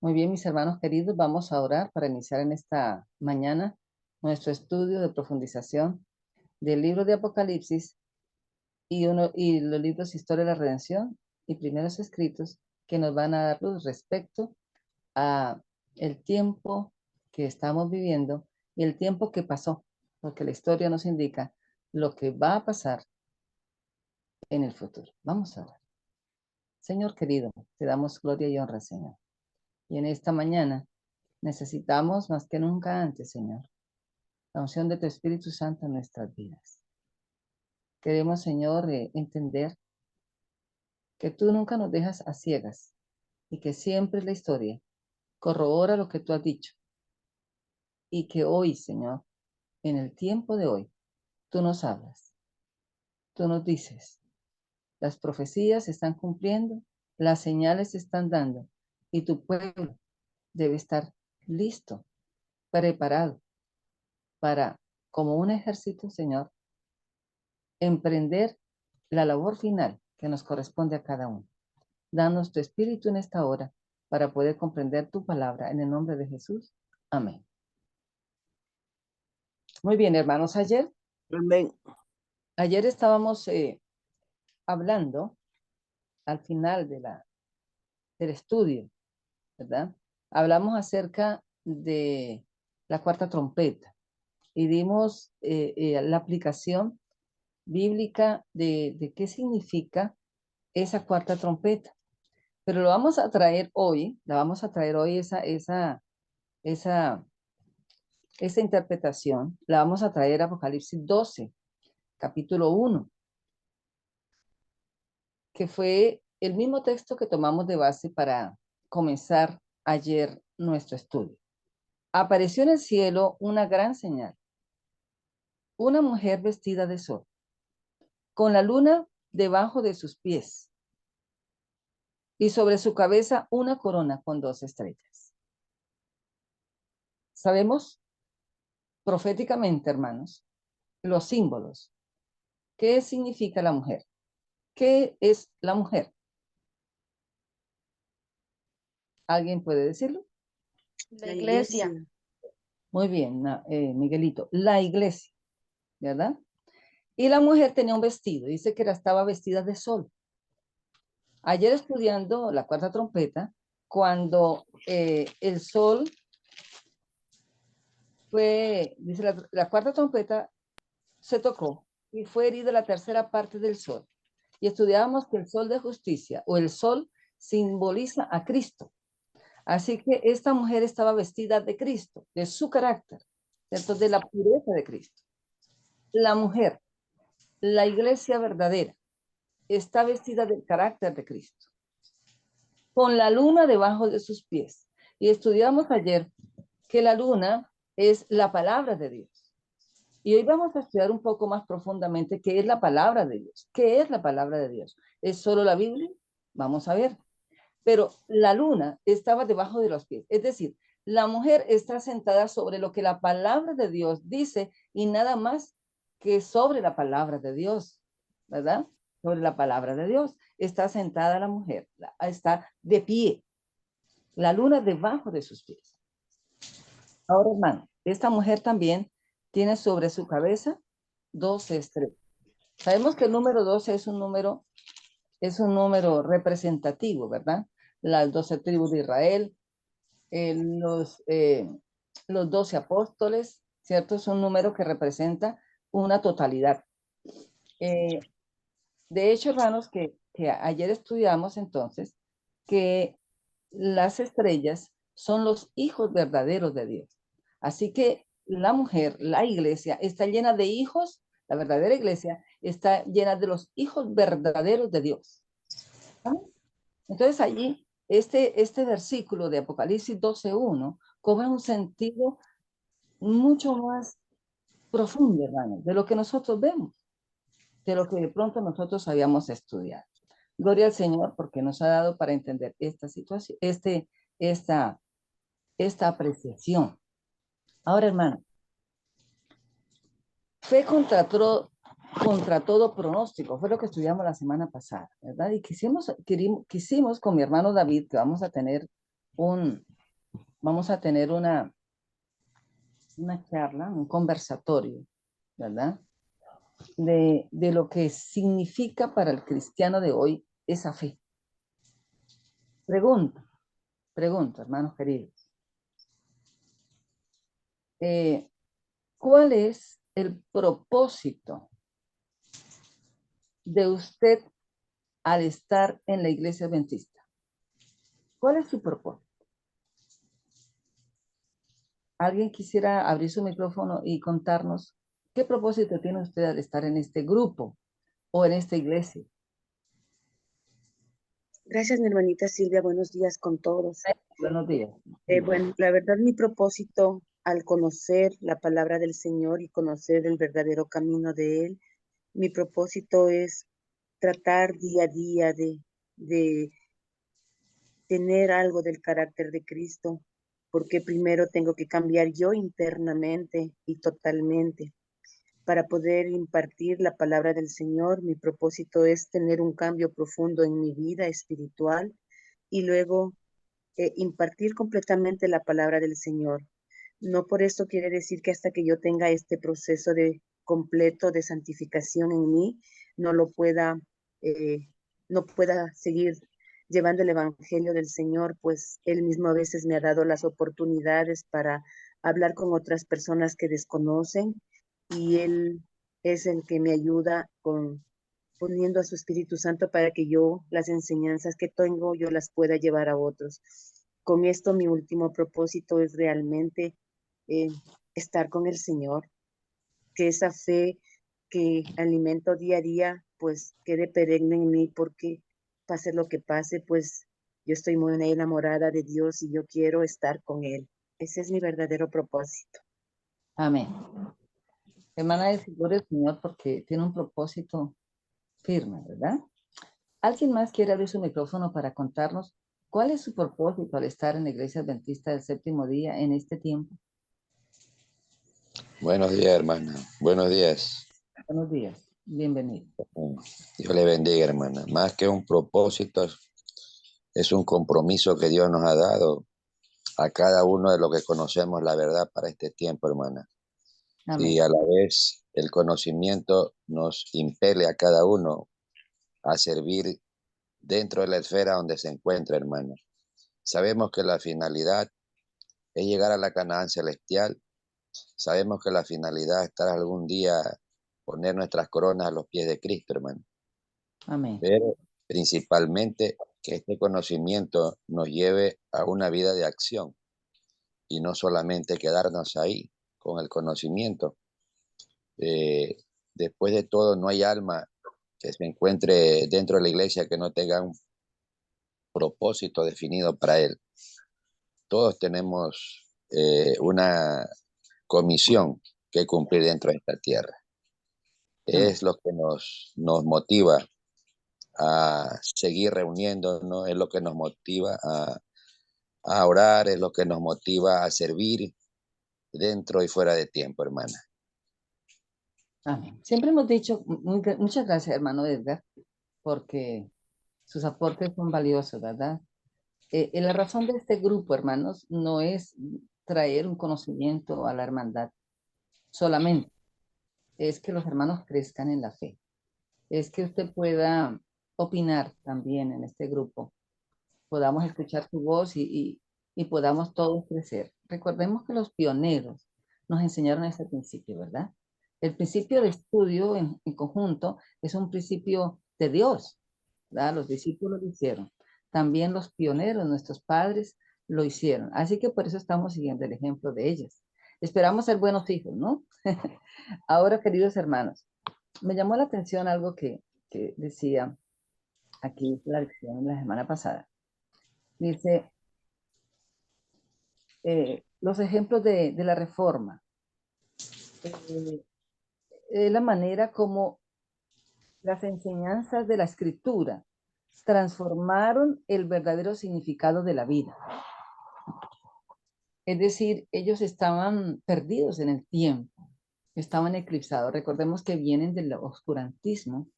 Muy bien, mis hermanos queridos, vamos a orar para iniciar en esta mañana nuestro estudio de profundización del libro de Apocalipsis y los libros Historia de la Redención y Primeros Escritos que nos van a dar luz respecto a el tiempo que estamos viviendo y el tiempo que pasó, porque la historia nos indica lo que va a pasar en el futuro. Vamos a orar. Señor querido, te damos gloria y honra, Señor. Y en esta mañana necesitamos más que nunca antes, Señor, la unción de tu Espíritu Santo en nuestras vidas. Queremos, Señor, entender que tú nunca nos dejas a ciegas y que siempre la historia corrobora lo que tú has dicho y que hoy, Señor, en el tiempo de hoy, tú nos hablas, tú nos dices, las profecías se están cumpliendo, las señales se están dando y tu pueblo debe estar listo, preparado para, como un ejército, Señor, emprender la labor final que nos corresponde a cada uno. Danos tu espíritu en esta hora para poder comprender tu palabra en el nombre de Jesús. Amén. Muy bien, hermanos, Amén. ayer estábamos hablando al final del estudio, ¿verdad? Hablamos acerca de la cuarta trompeta y dimos la aplicación bíblica de qué significa esa cuarta trompeta. Pero lo vamos a traer hoy, esa interpretación, la vamos a traer a Apocalipsis 12, capítulo 1, que fue el mismo texto que tomamos de base para comenzar ayer nuestro estudio. Apareció en el cielo una gran señal, una mujer vestida de sol, con la luna debajo de sus pies, y sobre su cabeza una corona con 2 estrellas. Sabemos proféticamente, hermanos, los símbolos. ¿Qué significa la mujer? ¿Qué es la mujer? ¿Alguien puede decirlo? La iglesia. Muy bien, Miguelito. La iglesia, ¿verdad? Y la mujer tenía un vestido, dice que estaba vestida de sol. Ayer estudiando la cuarta trompeta, cuando el sol fue, dice la cuarta trompeta se tocó y fue herida la tercera parte del sol. Y estudiábamos que el sol de justicia o el sol simboliza a Cristo. Así que esta mujer estaba vestida de Cristo, de su carácter, ¿cierto? De la pureza de Cristo. La mujer, la iglesia verdadera, está vestida del carácter de Cristo, con la luna debajo de sus pies. Y estudiamos ayer que la luna es la palabra de Dios. Y hoy vamos a estudiar un poco más profundamente qué es la palabra de Dios. ¿Qué es la palabra de Dios? ¿Es solo la Biblia? Vamos a ver. Pero la luna estaba debajo de los pies. Es decir, la mujer está sentada sobre lo que la palabra de Dios dice y nada más que sobre la palabra de Dios, ¿verdad? Sobre la palabra de Dios. Está sentada la mujer, está de pie. La luna debajo de sus pies. Ahora, hermano, esta mujer también tiene sobre su cabeza 12 estrellas. Sabemos que el número 12 es un número representativo, ¿verdad? Las 12 tribus de Israel, los 12 apóstoles, ¿cierto? Es un número que representa una totalidad. De hecho, hermanos, que ayer estudiamos entonces que las estrellas son los hijos verdaderos de Dios. Así que la mujer, la iglesia, está llena de hijos, la verdadera iglesia está llena de los hijos verdaderos de Dios. ¿Vale? Entonces allí, este versículo de Apocalipsis 12:1 cobra un sentido mucho más profundo, hermanos, de lo que nosotros vemos, de lo que de pronto nosotros habíamos estudiado. Gloria al Señor porque nos ha dado para entender esta situación, esta apreciación. Ahora, hermano, fe contra todo pronóstico, fue lo que estudiamos la semana pasada, ¿verdad? Y quisimos con mi hermano David, que vamos a tener un vamos a tener una charla, un conversatorio, ¿verdad? De lo que significa para el cristiano de hoy esa fe. Pregunto, hermanos queridos. ¿Cuál es el propósito de usted al estar en la iglesia adventista? ¿Cuál es su propósito? ¿Alguien quisiera abrir su micrófono y contarnos qué propósito tiene usted al estar en este grupo o en esta iglesia? Gracias, mi hermanita Silvia. Buenos días con todos. Buenos días. Bueno, la verdad, mi propósito al conocer la palabra del Señor y conocer el verdadero camino de Él, mi propósito es tratar día a día de tener algo del carácter de Cristo, porque primero tengo que cambiar yo internamente y totalmente. Para poder impartir la palabra del Señor, mi propósito es tener un cambio profundo en mi vida espiritual y luego impartir completamente la palabra del Señor. No por eso quiere decir que hasta que yo tenga este proceso de completo de santificación en mí, no lo pueda, eh, no pueda seguir llevando el evangelio del Señor, pues Él mismo a veces me ha dado las oportunidades para hablar con otras personas que desconocen y Él es el que me ayuda con poniendo a su Espíritu Santo para que yo las enseñanzas que tengo yo las pueda llevar a otros. Con esto mi último propósito es realmente eh, estar con el Señor, que esa fe que alimento día a día pues quede perenne en mí porque pase lo que pase, pues yo estoy muy enamorada de Dios y yo quiero estar con Él. Ese es mi verdadero propósito. Amén. Hermana, de gloria al Señor porque tiene un propósito firme, ¿verdad? ¿Alguien más quiere abrir su micrófono para contarnos cuál es su propósito al estar en la iglesia adventista del séptimo día en este tiempo? Buenos días, hermana. Buenos días. Buenos días. Bienvenido. Dios le bendiga, hermana. Más que un propósito, es un compromiso que Dios nos ha dado a cada uno de los que conocemos la verdad para este tiempo, hermana. Amén. Y a la vez el conocimiento nos impele a cada uno a servir dentro de la esfera donde se encuentra, hermana. Sabemos que la finalidad es llegar a la Canaán celestial. Sabemos que la finalidad es estar algún día, poner nuestras coronas a los pies de Cristo, hermano. Amén. Pero principalmente que este conocimiento nos lleve a una vida de acción y no solamente quedarnos ahí con el conocimiento. Eh, Después de todo, no hay alma que se encuentre dentro de la iglesia que no tenga un propósito definido para él. Todos tenemos una comisión que cumplir dentro de esta tierra. Amén. Es lo que nos motiva a seguir reuniéndonos, es lo que nos motiva a orar, es lo que nos motiva a servir dentro y fuera de tiempo, hermana. Amén. Siempre hemos dicho, muchas gracias, hermano Edgar, porque sus aportes son valiosos, ¿verdad? La razón de este grupo, hermanos, no es traer un conocimiento a la hermandad solamente, es que los hermanos crezcan en la fe, es que usted pueda opinar también en este grupo, podamos escuchar su voz y podamos todos crecer. Recordemos que los pioneros nos enseñaron ese principio, ¿verdad? El principio de estudio en conjunto es un principio de Dios, ¿verdad? Los discípulos lo hicieron. También los pioneros, nuestros padres, lo hicieron. Así que por eso estamos siguiendo el ejemplo de ellos. Esperamos ser buenos hijos, ¿no? Ahora, queridos hermanos, me llamó la atención algo que decía aquí la lección la semana pasada. Dice, los ejemplos de la reforma, eh, la manera como las enseñanzas de la escritura transformaron el verdadero significado de la vida. Es decir, ellos estaban perdidos en el tiempo, estaban eclipsados. Recordemos que vienen del oscurantismo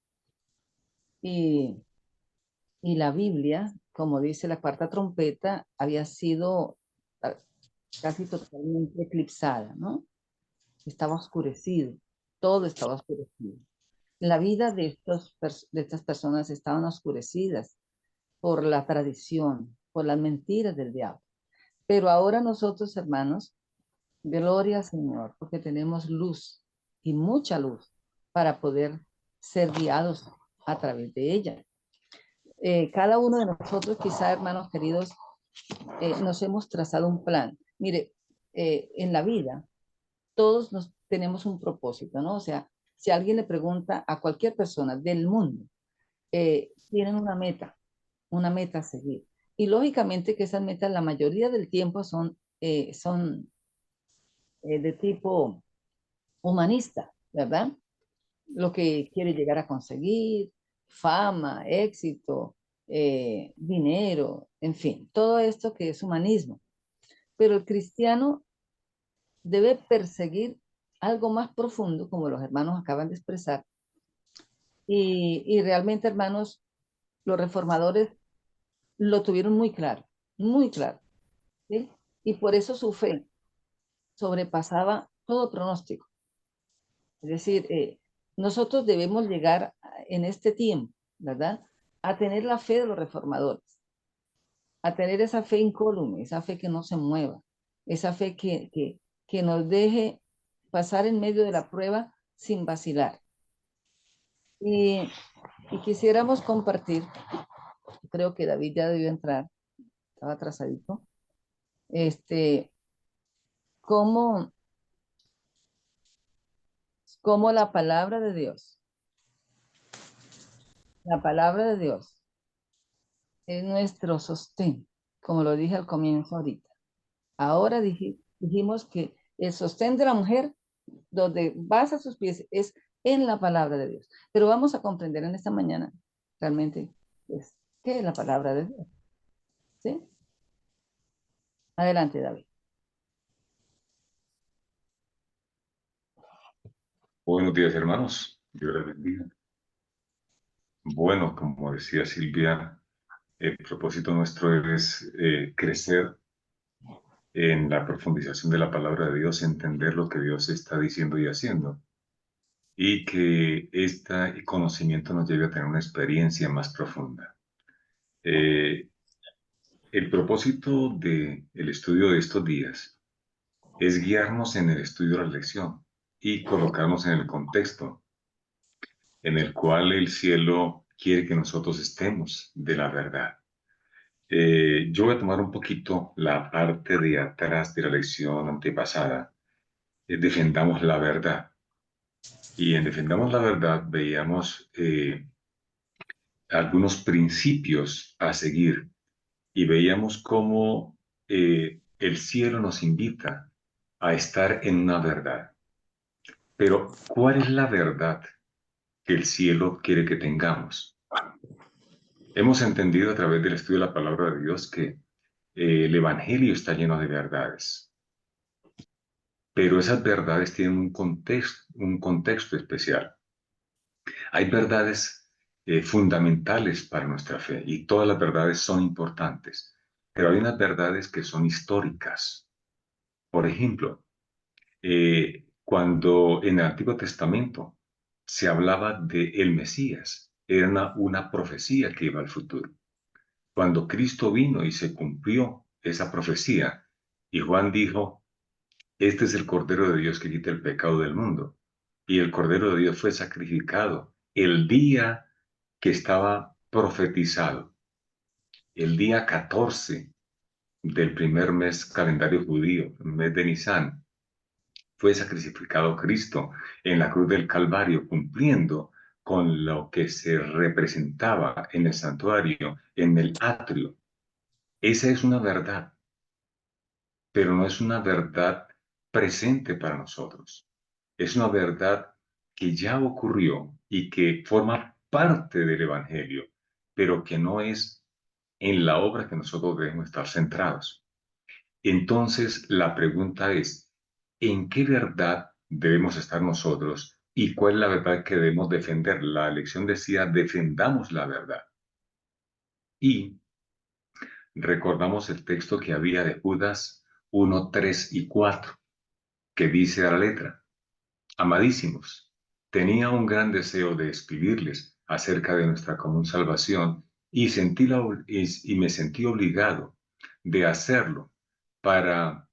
y, y la Biblia, como dice la cuarta trompeta, había sido casi totalmente eclipsada, ¿no? Estaba oscurecido, todo estaba oscurecido. La vida de estas personas estaban oscurecidas por la tradición, por las mentiras del diablo. Pero ahora nosotros, hermanos, gloria al Señor, porque tenemos luz y mucha luz para poder ser guiados a través de ella. Cada uno de nosotros, quizá, hermanos queridos, nos hemos trazado un plan. Mire, en la vida todos tenemos un propósito, ¿no? O sea, si alguien le pregunta a cualquier persona del mundo, tienen una meta a seguir. Y lógicamente que esas metas la mayoría del tiempo son de tipo humanista, ¿verdad? Lo que quiere llegar a conseguir, fama, éxito, dinero, en fin, todo esto que es humanismo. Pero el cristiano debe perseguir algo más profundo, como los hermanos acaban de expresar, y realmente, hermanos, los reformadores lo tuvieron muy claro, ¿sí? Y por eso su fe sobrepasaba todo pronóstico. Es decir, nosotros debemos llegar en este tiempo, ¿verdad? A tener la fe de los reformadores, a tener esa fe incólume, esa fe que no se mueva, esa fe que nos deje pasar en medio de la prueba sin vacilar. Y quisiéramos compartir, creo que David ya debió entrar, estaba atrasadito, cómo, cómo la palabra de Dios es nuestro sostén, como lo dije al comienzo ahorita. Ahora dijimos que el sostén de la mujer, donde basa sus pies, es en la palabra de Dios. Pero vamos a comprender en esta mañana realmente pues, qué es la palabra de Dios. ¿Sí? Adelante, David. Buenos días, hermanos. Dios les bendiga. Bueno, como decía Silvia, el propósito nuestro es crecer en la profundización de la palabra de Dios, entender lo que Dios está diciendo y haciendo, y que este conocimiento nos lleve a tener una experiencia más profunda. El propósito del estudio de estos días es guiarnos en el estudio de la lección y colocarnos en el contexto en el cual el cielo quiere que nosotros estemos de la verdad. Yo voy a tomar un poquito la parte de atrás de la lección antepasada. Defendamos la verdad. Y en Defendamos la verdad veíamos algunos principios a seguir y veíamos cómo el cielo nos invita a estar en una verdad. Pero, ¿cuál es la verdad que el cielo quiere que tengamos? Hemos entendido a través del estudio de la palabra de Dios que el Evangelio está lleno de verdades, pero esas verdades tienen un contexto especial. Hay verdades fundamentales para nuestra fe y todas las verdades son importantes, pero hay unas verdades que son históricas. Por ejemplo, cuando en el Antiguo Testamento se hablaba de el Mesías, era una profecía que iba al futuro. Cuando Cristo vino y se cumplió esa profecía, y Juan dijo, este es el Cordero de Dios que quita el pecado del mundo. Y el Cordero de Dios fue sacrificado el día que estaba profetizado, el día 14 del primer mes calendario judío, el mes de Nisan, fue sacrificado Cristo en la cruz del Calvario, cumpliendo con lo que se representaba en el santuario, en el atrio. Esa es una verdad, pero no es una verdad presente para nosotros. Es una verdad que ya ocurrió y que forma parte del Evangelio, pero que no es en la obra que nosotros debemos estar centrados. Entonces, la pregunta es, ¿en qué verdad debemos estar nosotros y cuál es la verdad que debemos defender? La lección decía, defendamos la verdad. Y recordamos el texto que había de Judas 1, 3 y 4, que dice a la letra: Amadísimos, tenía un gran deseo de escribirles acerca de nuestra común salvación y me sentí obligado de hacerlo para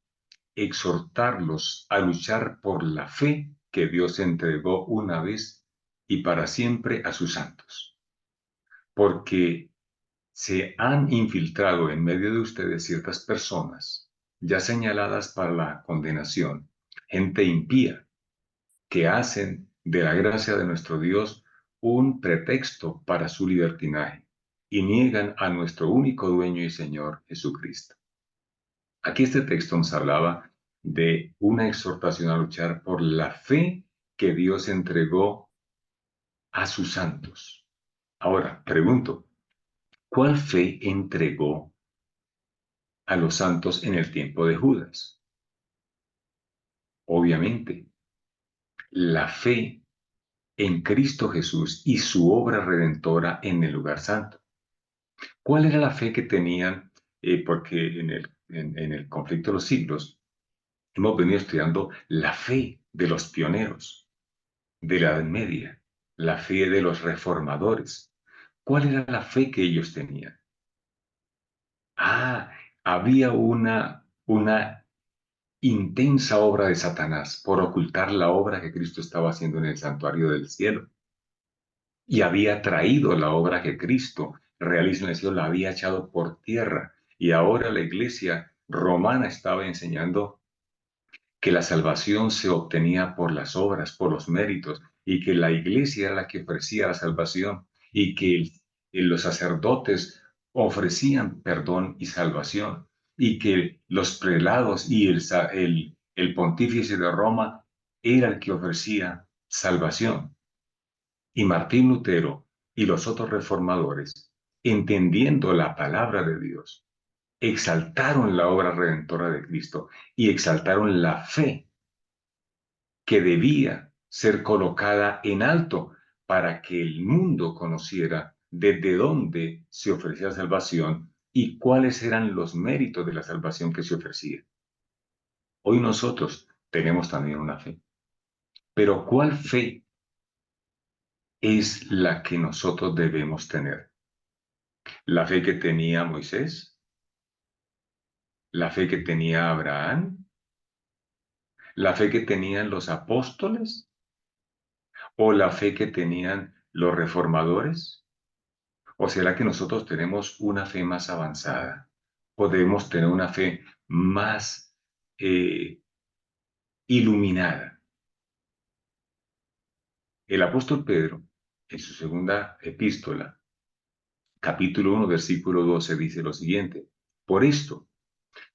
exhortarlos a luchar por la fe que Dios entregó una vez y para siempre a sus santos. Porque se han infiltrado en medio de ustedes ciertas personas ya señaladas para la condenación, gente impía, que hacen de la gracia de nuestro Dios un pretexto para su libertinaje y niegan a nuestro único dueño y Señor Jesucristo. Aquí este texto nos hablaba de una exhortación a luchar por la fe que Dios entregó a sus santos. Ahora, pregunto, ¿cuál fe entregó a los santos en el tiempo de Judas? Obviamente, la fe en Cristo Jesús y su obra redentora en el lugar santo. ¿Cuál era la fe que tenían? Porque en el conflicto de los siglos hemos venido estudiando la fe de los pioneros de la Edad Media, la fe de los reformadores. ¿Cuál era la fe que ellos tenían? Había una intensa obra de Satanás por ocultar la obra que Cristo estaba haciendo en el santuario del cielo. Y había traído la obra que Cristo realiza en el cielo, la había echado por tierra. Y ahora la iglesia romana estaba enseñando que la salvación se obtenía por las obras, por los méritos, y que la iglesia era la que ofrecía la salvación, y que los sacerdotes ofrecían perdón y salvación, y que los prelados y el pontífice de Roma era el que ofrecía salvación. Y Martín Lutero y los otros reformadores, entendiendo la palabra de Dios, exaltaron la obra redentora de Cristo y exaltaron la fe que debía ser colocada en alto para que el mundo conociera desde dónde se ofrecía salvación y cuáles eran los méritos de la salvación que se ofrecía. Hoy nosotros tenemos también una fe, pero ¿cuál fe es la que nosotros debemos tener? ¿La fe que tenía Moisés? ¿La fe que tenía Abraham? ¿La fe que tenían los apóstoles? ¿O la fe que tenían los reformadores? ¿O será que nosotros tenemos una fe más avanzada? ¿Podemos tener una fe más iluminada? El apóstol Pedro, en su segunda epístola, capítulo 1, versículo 12, dice lo siguiente: Por esto,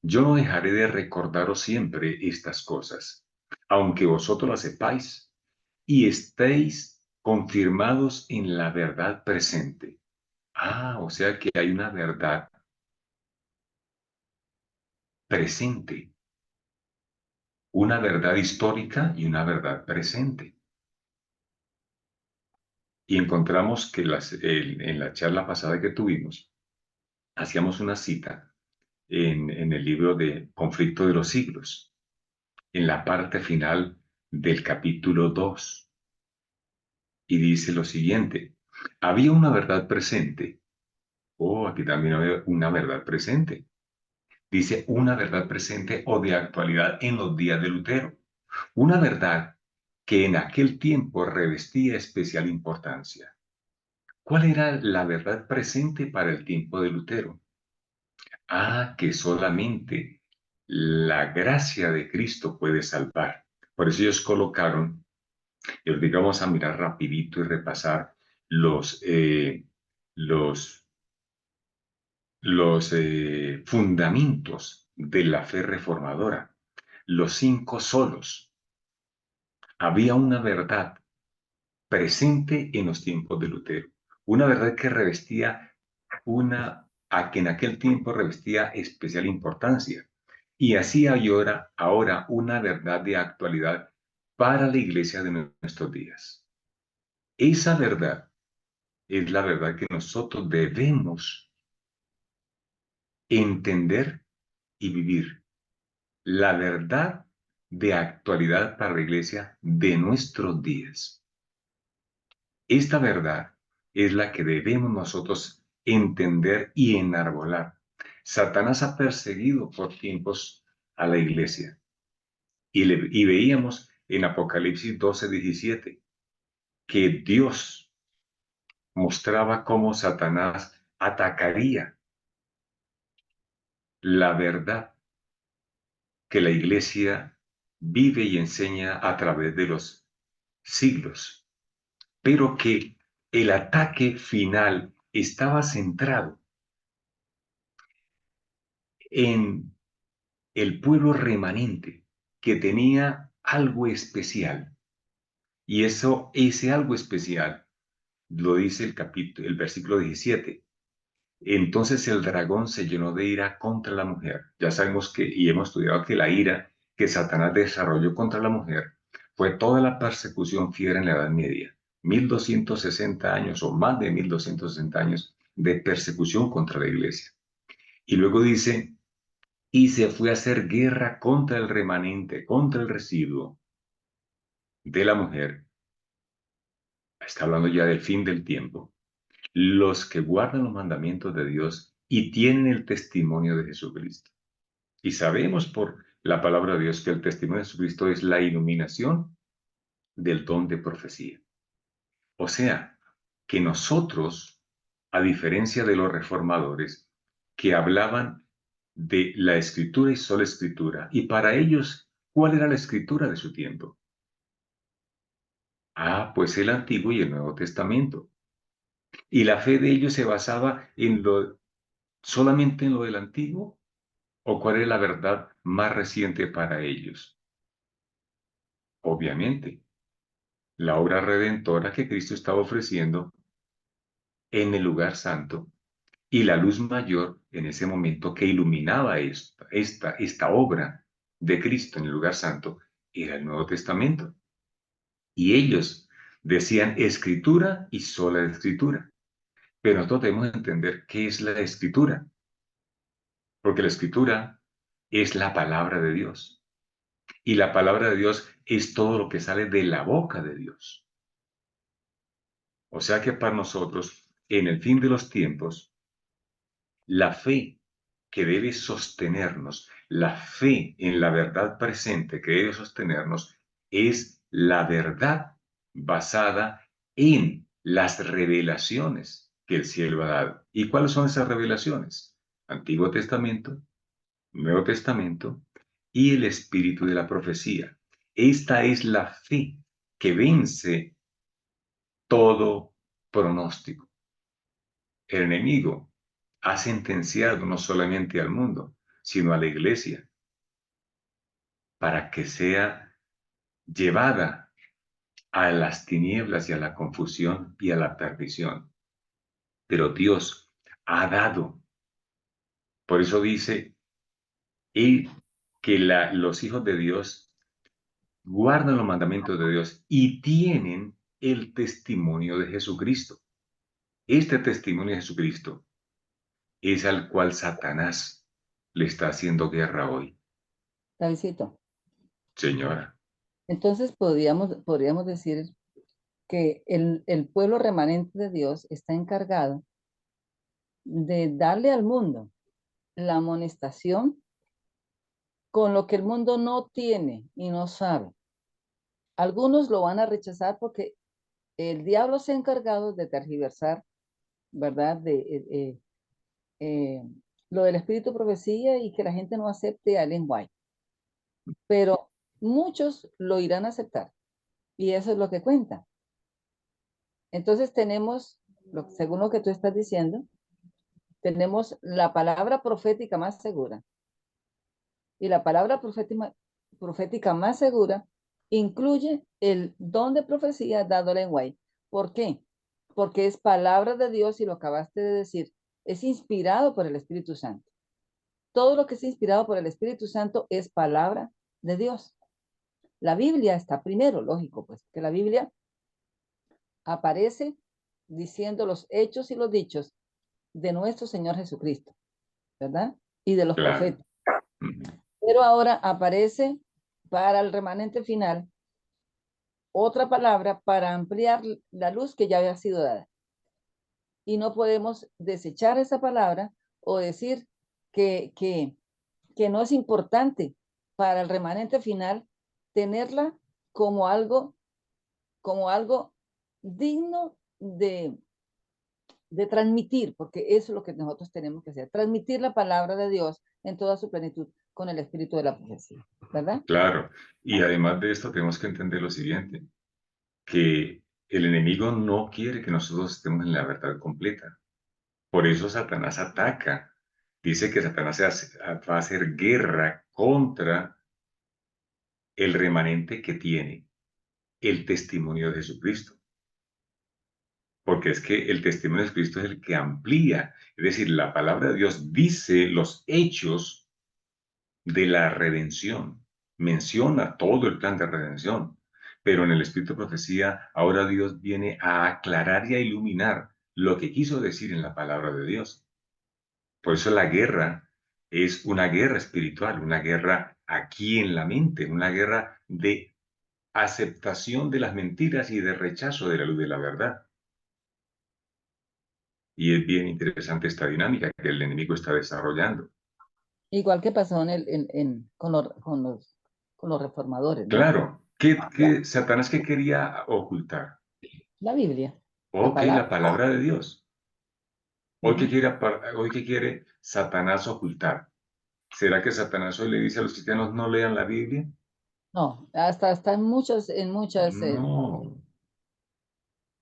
yo no dejaré de recordaros siempre estas cosas, aunque vosotros las sepáis y estéis confirmados en la verdad presente. O sea que hay una verdad presente, una verdad histórica y una verdad presente. Y encontramos que en la charla pasada que tuvimos, hacíamos una cita en el libro de Conflicto de los Siglos, en la parte final del capítulo 2. Y dice lo siguiente: había una verdad presente. Aquí también había una verdad presente. Dice una verdad presente o de actualidad en los días de Lutero. Una verdad que en aquel tiempo revestía especial importancia. ¿Cuál era la verdad presente para el tiempo de Lutero? Que solamente la gracia de Cristo puede salvar. Por eso ellos colocaron, y ahorita vamos a mirar rapidito y repasar los, los, los fundamentos de la fe reformadora, los 5 solos. Había una verdad presente en los tiempos de Lutero, una verdad que revestía que en aquel tiempo revestía especial importancia. Y así hay ahora una verdad de actualidad para la iglesia de nuestros días. Esa verdad es la verdad que nosotros debemos entender y vivir. la verdad de actualidad para la iglesia de nuestros días. Esta verdad es la que debemos nosotros entender y enarbolar. Satanás ha perseguido por tiempos a la iglesia y veíamos en Apocalipsis 12:17 que Dios mostraba cómo Satanás atacaría la verdad que la iglesia vive y enseña a través de los siglos, pero que el ataque final estaba centrado en el pueblo remanente que tenía algo especial. Y ese algo especial lo dice el versículo 17. Entonces el dragón se llenó de ira contra la mujer. Ya sabemos y hemos estudiado que la ira que Satanás desarrolló contra la mujer fue toda la persecución fiera en la Edad Media. 1260 años o más de 1260 años de persecución contra la iglesia. Y luego dice, y se fue a hacer guerra contra el remanente, contra el residuo de la mujer. Está hablando ya del fin del tiempo. Los que guardan los mandamientos de Dios y tienen el testimonio de Jesucristo. Y sabemos por la palabra de Dios que el testimonio de Jesucristo es la iluminación del don de profecía. O sea, que nosotros, a diferencia de los reformadores, que hablaban de la escritura y solo escritura, y para ellos, ¿cuál era la escritura de su tiempo? Pues el Antiguo y el Nuevo Testamento. Y la fe de ellos se basaba solamente en lo del Antiguo, ¿o cuál es la verdad más reciente para ellos? Obviamente, la obra redentora que Cristo estaba ofreciendo en el lugar santo y la luz mayor en ese momento que iluminaba esta obra de Cristo en el lugar santo era el Nuevo Testamento. Y ellos decían escritura y sola escritura. Pero nosotros debemos entender qué es la escritura, porque la escritura es la palabra de Dios. Y la palabra de Dios es todo lo que sale de la boca de Dios. O sea que para nosotros, en el fin de los tiempos, la fe que debe sostenernos, la fe en la verdad presente que debe sostenernos, es la verdad basada en las revelaciones que el cielo ha dado. ¿Y cuáles son esas revelaciones? Antiguo Testamento, Nuevo Testamento y el espíritu de la profecía. Esta es la fe que vence todo pronóstico. El enemigo ha sentenciado no solamente al mundo, sino a la iglesia, para que sea llevada a las tinieblas y a la confusión y a la perdición. Pero Dios ha dado. Por eso dice que los hijos de Dios guardan los mandamientos de Dios y tienen el testimonio de Jesucristo. Este testimonio de Jesucristo es al cual Satanás le está haciendo guerra hoy. Davidcito, Señora, entonces podríamos decir que el pueblo remanente de Dios está encargado de darle al mundo la amonestación con lo que el mundo no tiene y no sabe. Algunos lo van a rechazar porque el diablo se ha encargado de tergiversar, ¿verdad? Eh, lo del espíritu de profecía y que la gente no acepte a Ellen White. Pero muchos lo irán a aceptar y eso es lo que cuenta. Entonces tenemos, según lo que tú estás diciendo, tenemos la palabra profética más segura. Y la palabra profética más segura incluye el don de profecía dado a Ellen White. ¿Por qué? Porque es palabra de Dios y lo acabaste de decir, es inspirado por el Espíritu Santo. Todo lo que es inspirado por el Espíritu Santo es palabra de Dios. La Biblia está primero, lógico, pues que la Biblia aparece diciendo los hechos y los dichos de nuestro Señor Jesucristo, ¿verdad? Y de los claro. profetas. Pero ahora aparece para el remanente final otra palabra para ampliar la luz que ya había sido dada. Y no podemos desechar esa palabra o decir que no es importante para el remanente final tenerla como algo digno de transmitir, porque eso es lo que nosotros tenemos que hacer, transmitir la palabra de Dios en toda su plenitud con el espíritu de la profecía, ¿verdad? Claro, y además de esto tenemos que entender lo siguiente, que el enemigo no quiere que nosotros estemos en la verdad completa. Por eso Satanás ataca. Dice que Satanás va a hacer guerra contra el remanente que tiene el testimonio de Jesucristo. Porque es que el testimonio de Jesucristo es el que amplía. Es decir, la palabra de Dios dice los hechos de la redención. Menciona todo el plan de redención. Pero en el Espíritu de Profecía, ahora Dios viene a aclarar y a iluminar lo que quiso decir en la palabra de Dios. Por eso la guerra es una guerra espiritual, una guerra aquí en la mente, una guerra de aceptación de las mentiras y de rechazo de la luz de la verdad. Y es bien interesante esta dinámica que el enemigo está desarrollando. Igual que pasó con los reformadores, ¿no? Claro, Satanás qué quería ocultar? La Biblia, la Ok, palabra. la palabra de Dios. Ujú. Hoy qué quiere Satanás ocultar. ¿Será que Satanás hoy le dice a los cristianos no lean la Biblia? No, hasta No.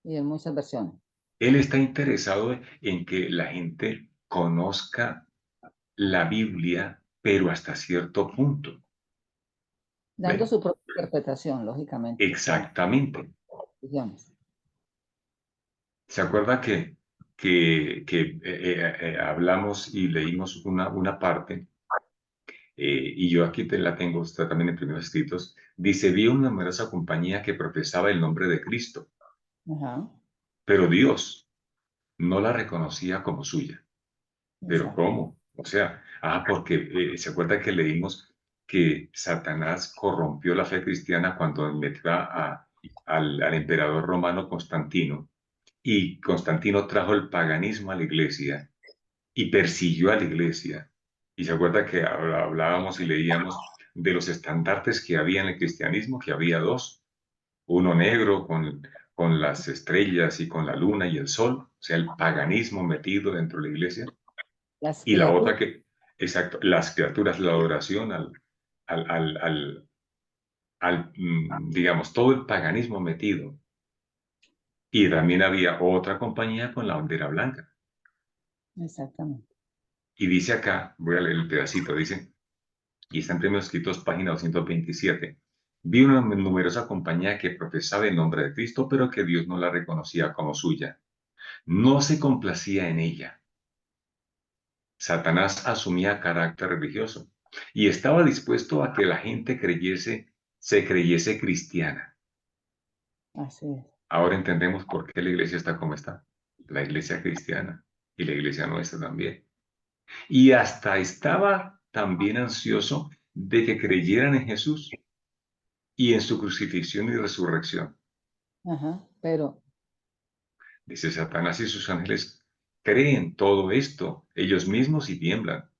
en muchas versiones, Él está interesado en que la gente conozca la Biblia, pero hasta cierto punto. dando ¿Ve? su propia interpretación, lógicamente, como Exactamente. religiones. ¿Se acuerda que hablamos y leímos una parte, y yo aquí te la tengo, está también en primeros escritos, dice, vi una numerosa compañía que profesaba el nombre de Cristo, Ajá, pero Dios no la reconocía como suya. ¿Pero exacto. cómo? O sea, porque se acuerda que leímos que Satanás corrompió la fe cristiana cuando metió al emperador romano Constantino, y Constantino trajo el paganismo a la iglesia y persiguió a la iglesia. Y se acuerda que hablábamos y leíamos de los estandartes que había en el cristianismo, que había dos, uno negro con las estrellas y con la luna y el sol, o sea, el paganismo metido dentro de la iglesia, Las y la criaturas, otra exacto, las criaturas, la adoración al, al, al, digamos, todo el paganismo metido. Y también había otra compañía con la bandera blanca. exactamente. Y dice acá, voy a leer el pedacito, dice, y está en Primeros Escritos, página 227. Vi una numerosa compañía que profesaba el nombre de Cristo, pero que Dios no la reconocía como suya. No se complacía en ella. Satanás asumía carácter religioso y estaba dispuesto a que la gente se creyese cristiana. Así es. Ahora entendemos por qué la iglesia está como está. La iglesia cristiana y la iglesia nuestra también. Y hasta estaba también ansioso de que creyeran en Jesús y en su crucifixión y resurrección. Ajá, pero Dice Satanás y sus ángeles creen todo esto ellos mismos y tiemblan.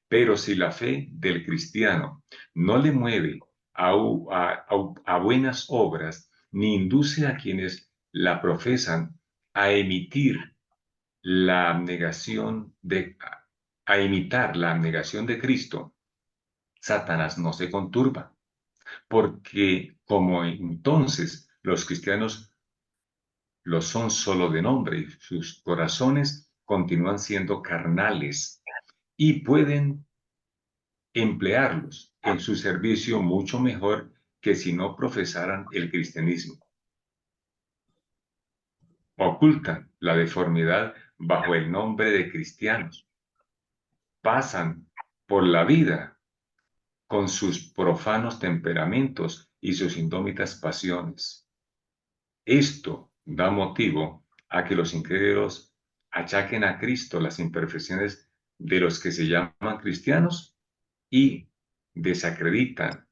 Pero si la fe del cristiano no le mueve a buenas obras, ni induce a quienes la profesan a emitir la abnegación a imitar la abnegación de Cristo, Satanás no se conturba, porque como entonces los cristianos lo son solo de nombre y sus corazones continúan siendo carnales y pueden emplearlos en su servicio mucho mejor que si no profesaran el cristianismo. Ocultan la deformidad bajo el nombre de cristianos. Pasan por la vida con sus profanos temperamentos y sus indómitas pasiones. Esto da motivo a que los incrédulos achaquen a Cristo las imperfecciones de los que se llaman cristianos y desacreditan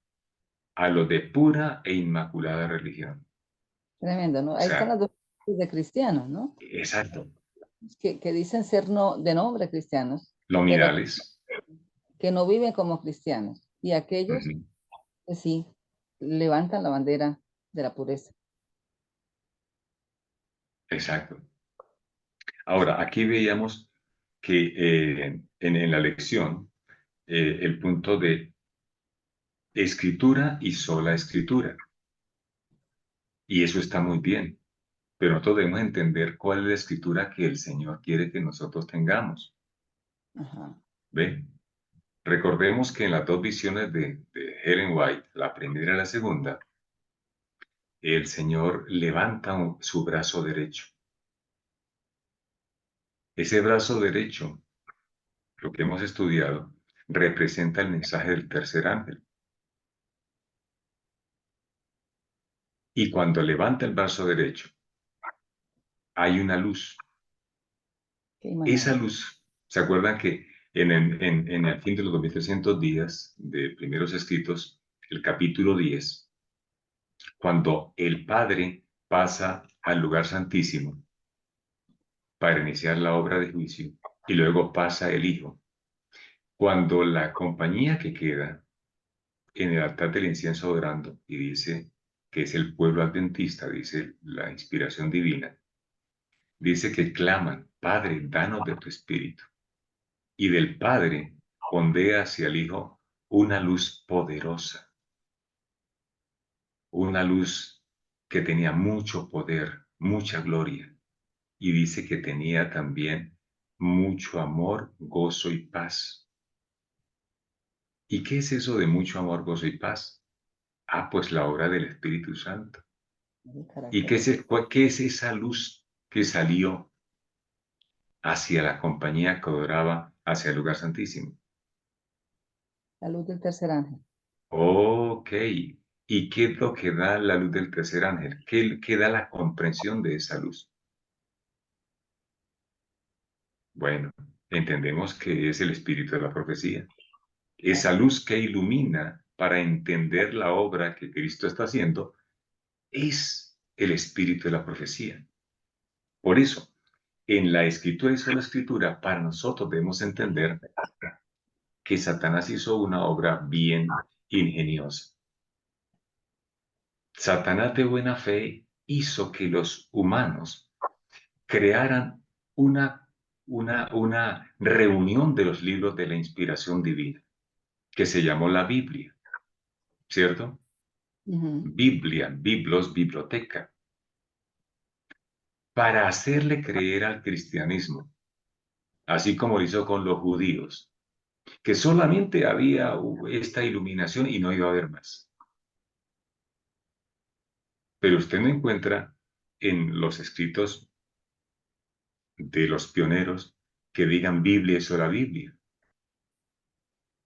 a los de pura e inmaculada religión. Tremendo, ¿no? O Ahí están sea, las dos clases de cristianos, ¿no? exacto, Que dicen ser de nombre cristianos, pero nominales. que no viven como cristianos. Y aquellos Ujú, que sí levantan la bandera de la pureza. exacto. Ahora, aquí veíamos que en la lección el punto de escritura y sola escritura. Y eso está muy bien, pero nosotros debemos entender cuál es la escritura que el Señor quiere que nosotros tengamos. Ajá. ¿Ve? Recordemos que en las dos visiones de Ellen White, la primera y la segunda, el Señor levanta su brazo derecho. Ese brazo derecho, lo que hemos estudiado, representa el mensaje del tercer ángel. Y cuando levanta el brazo derecho, hay una luz. Qué Esa imagen. luz, ¿se acuerdan que en el fin de los 2300 días de primeros escritos, el capítulo 10, cuando el Padre pasa al lugar santísimo para iniciar la obra de juicio y luego pasa el Hijo? Cuando la compañía que queda en el altar del incienso orando y dice que es el pueblo adventista, dice la inspiración divina, dice que claman, Padre, danos de tu espíritu. Y del Padre ondea hacia el Hijo una luz poderosa, una luz que tenía mucho poder, mucha gloria, y dice que tenía también mucho amor, gozo y paz. ¿Y qué es eso de mucho amor, gozo y paz? Ah, pues la obra del Espíritu Santo. El ¿Y carácter qué de Dios. qué es esa luz que salió hacia la compañía que adoraba hacia el lugar santísimo? La luz del tercer ángel. Ok. ¿Y qué es lo que da la luz del tercer ángel? ¿Qué da la comprensión de esa luz? Bueno, entendemos que es el espíritu de la profecía. Esa Así es. luz que ilumina para entender la obra que Cristo está haciendo es el espíritu de la profecía. Por eso, en la escritura y solo escritura, para nosotros debemos entender que Satanás hizo una obra bien ingeniosa. Satanás de buena fe hizo que los humanos crearan una reunión de los libros de la inspiración divina, que se llamó la Biblia, ¿cierto? Ujú. Biblia, biblos, biblioteca, para hacerle creer al cristianismo, así como lo hizo con los judíos, que solamente había esta iluminación y no iba a haber más. Pero usted no encuentra en los escritos de los pioneros que digan Biblia y sola Biblia.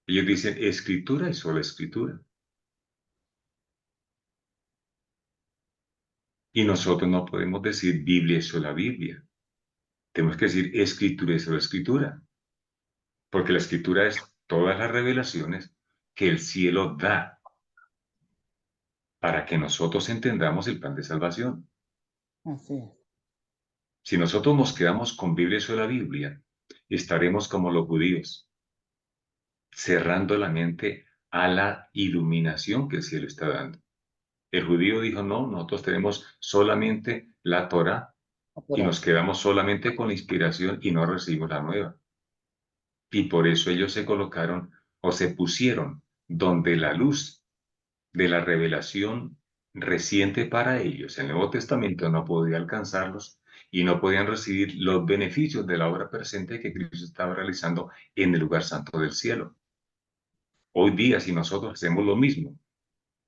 Ellos dicen escritura y sola escritura. Y nosotros no podemos decir Biblia y sola Biblia. Tenemos que decir escritura y sola escritura. Porque la escritura es todas las revelaciones que el cielo da para que nosotros entendamos el plan de salvación. Así es. Si nosotros nos quedamos con Biblia y sola Biblia, estaremos como los judíos, cerrando la mente a la iluminación que el cielo está dando. El judío dijo, no, nosotros tenemos solamente la Torá La y Torá. nos quedamos solamente con la inspiración y no recibimos la nueva. Y por eso ellos se colocaron o se pusieron donde la luz de la revelación reciente para ellos, el Nuevo Testamento, no podía alcanzarlos y no podían recibir los beneficios de la obra presente que Cristo estaba realizando en el lugar santo del cielo. Hoy día, si nosotros hacemos lo mismo,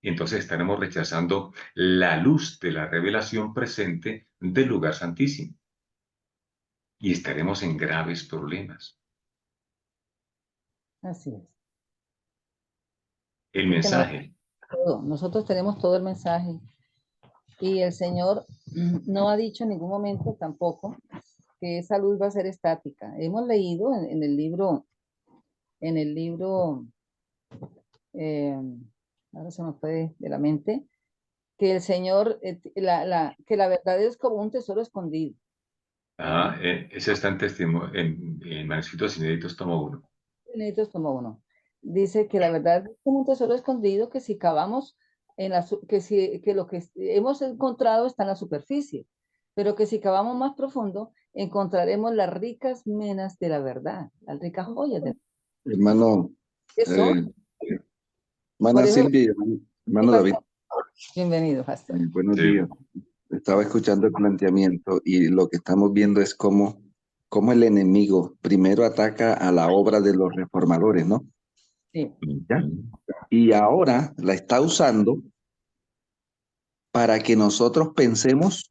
entonces estaremos rechazando la luz de la revelación presente del lugar santísimo y estaremos en graves problemas. Así es. El Porque mensaje, nosotros tenemos todo el mensaje. Y el Señor no ha dicho en ningún momento tampoco que esa luz va a ser estática. Hemos leído en el libro eh, ahora se me fue de la mente, que el Señor, que la verdad es como un tesoro escondido. Ese está en Manuscritos Inéditos, tomo 1. Benedicto tomo uno. Dice que la verdad es como un tesoro escondido que si cavamos que lo que hemos encontrado está en la superficie, pero que si cavamos más profundo encontraremos las ricas menas de la verdad, las ricas joyas de Hermano, ¿qué son? eh, hermana Por eso, Silvia y sí, hermano David, pastor, bienvenido, pastor. buenos Sí. días. Estaba escuchando el planteamiento y lo que estamos viendo es cómo el enemigo primero ataca a la obra de los reformadores, ¿no? Sí. ¿Ya? Y ahora la está usando para que nosotros pensemos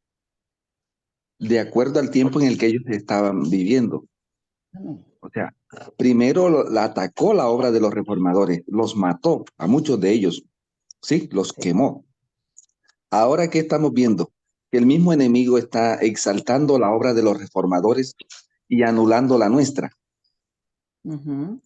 de acuerdo al tiempo en el que ellos estaban viviendo. Amén. O sea, primero la atacó la obra de los reformadores, los mató a muchos de ellos, ¿sí? Los Sí. quemó. Ahora, ¿qué estamos viendo? Que el mismo enemigo está exaltando la obra de los reformadores y anulando la nuestra, Ujú.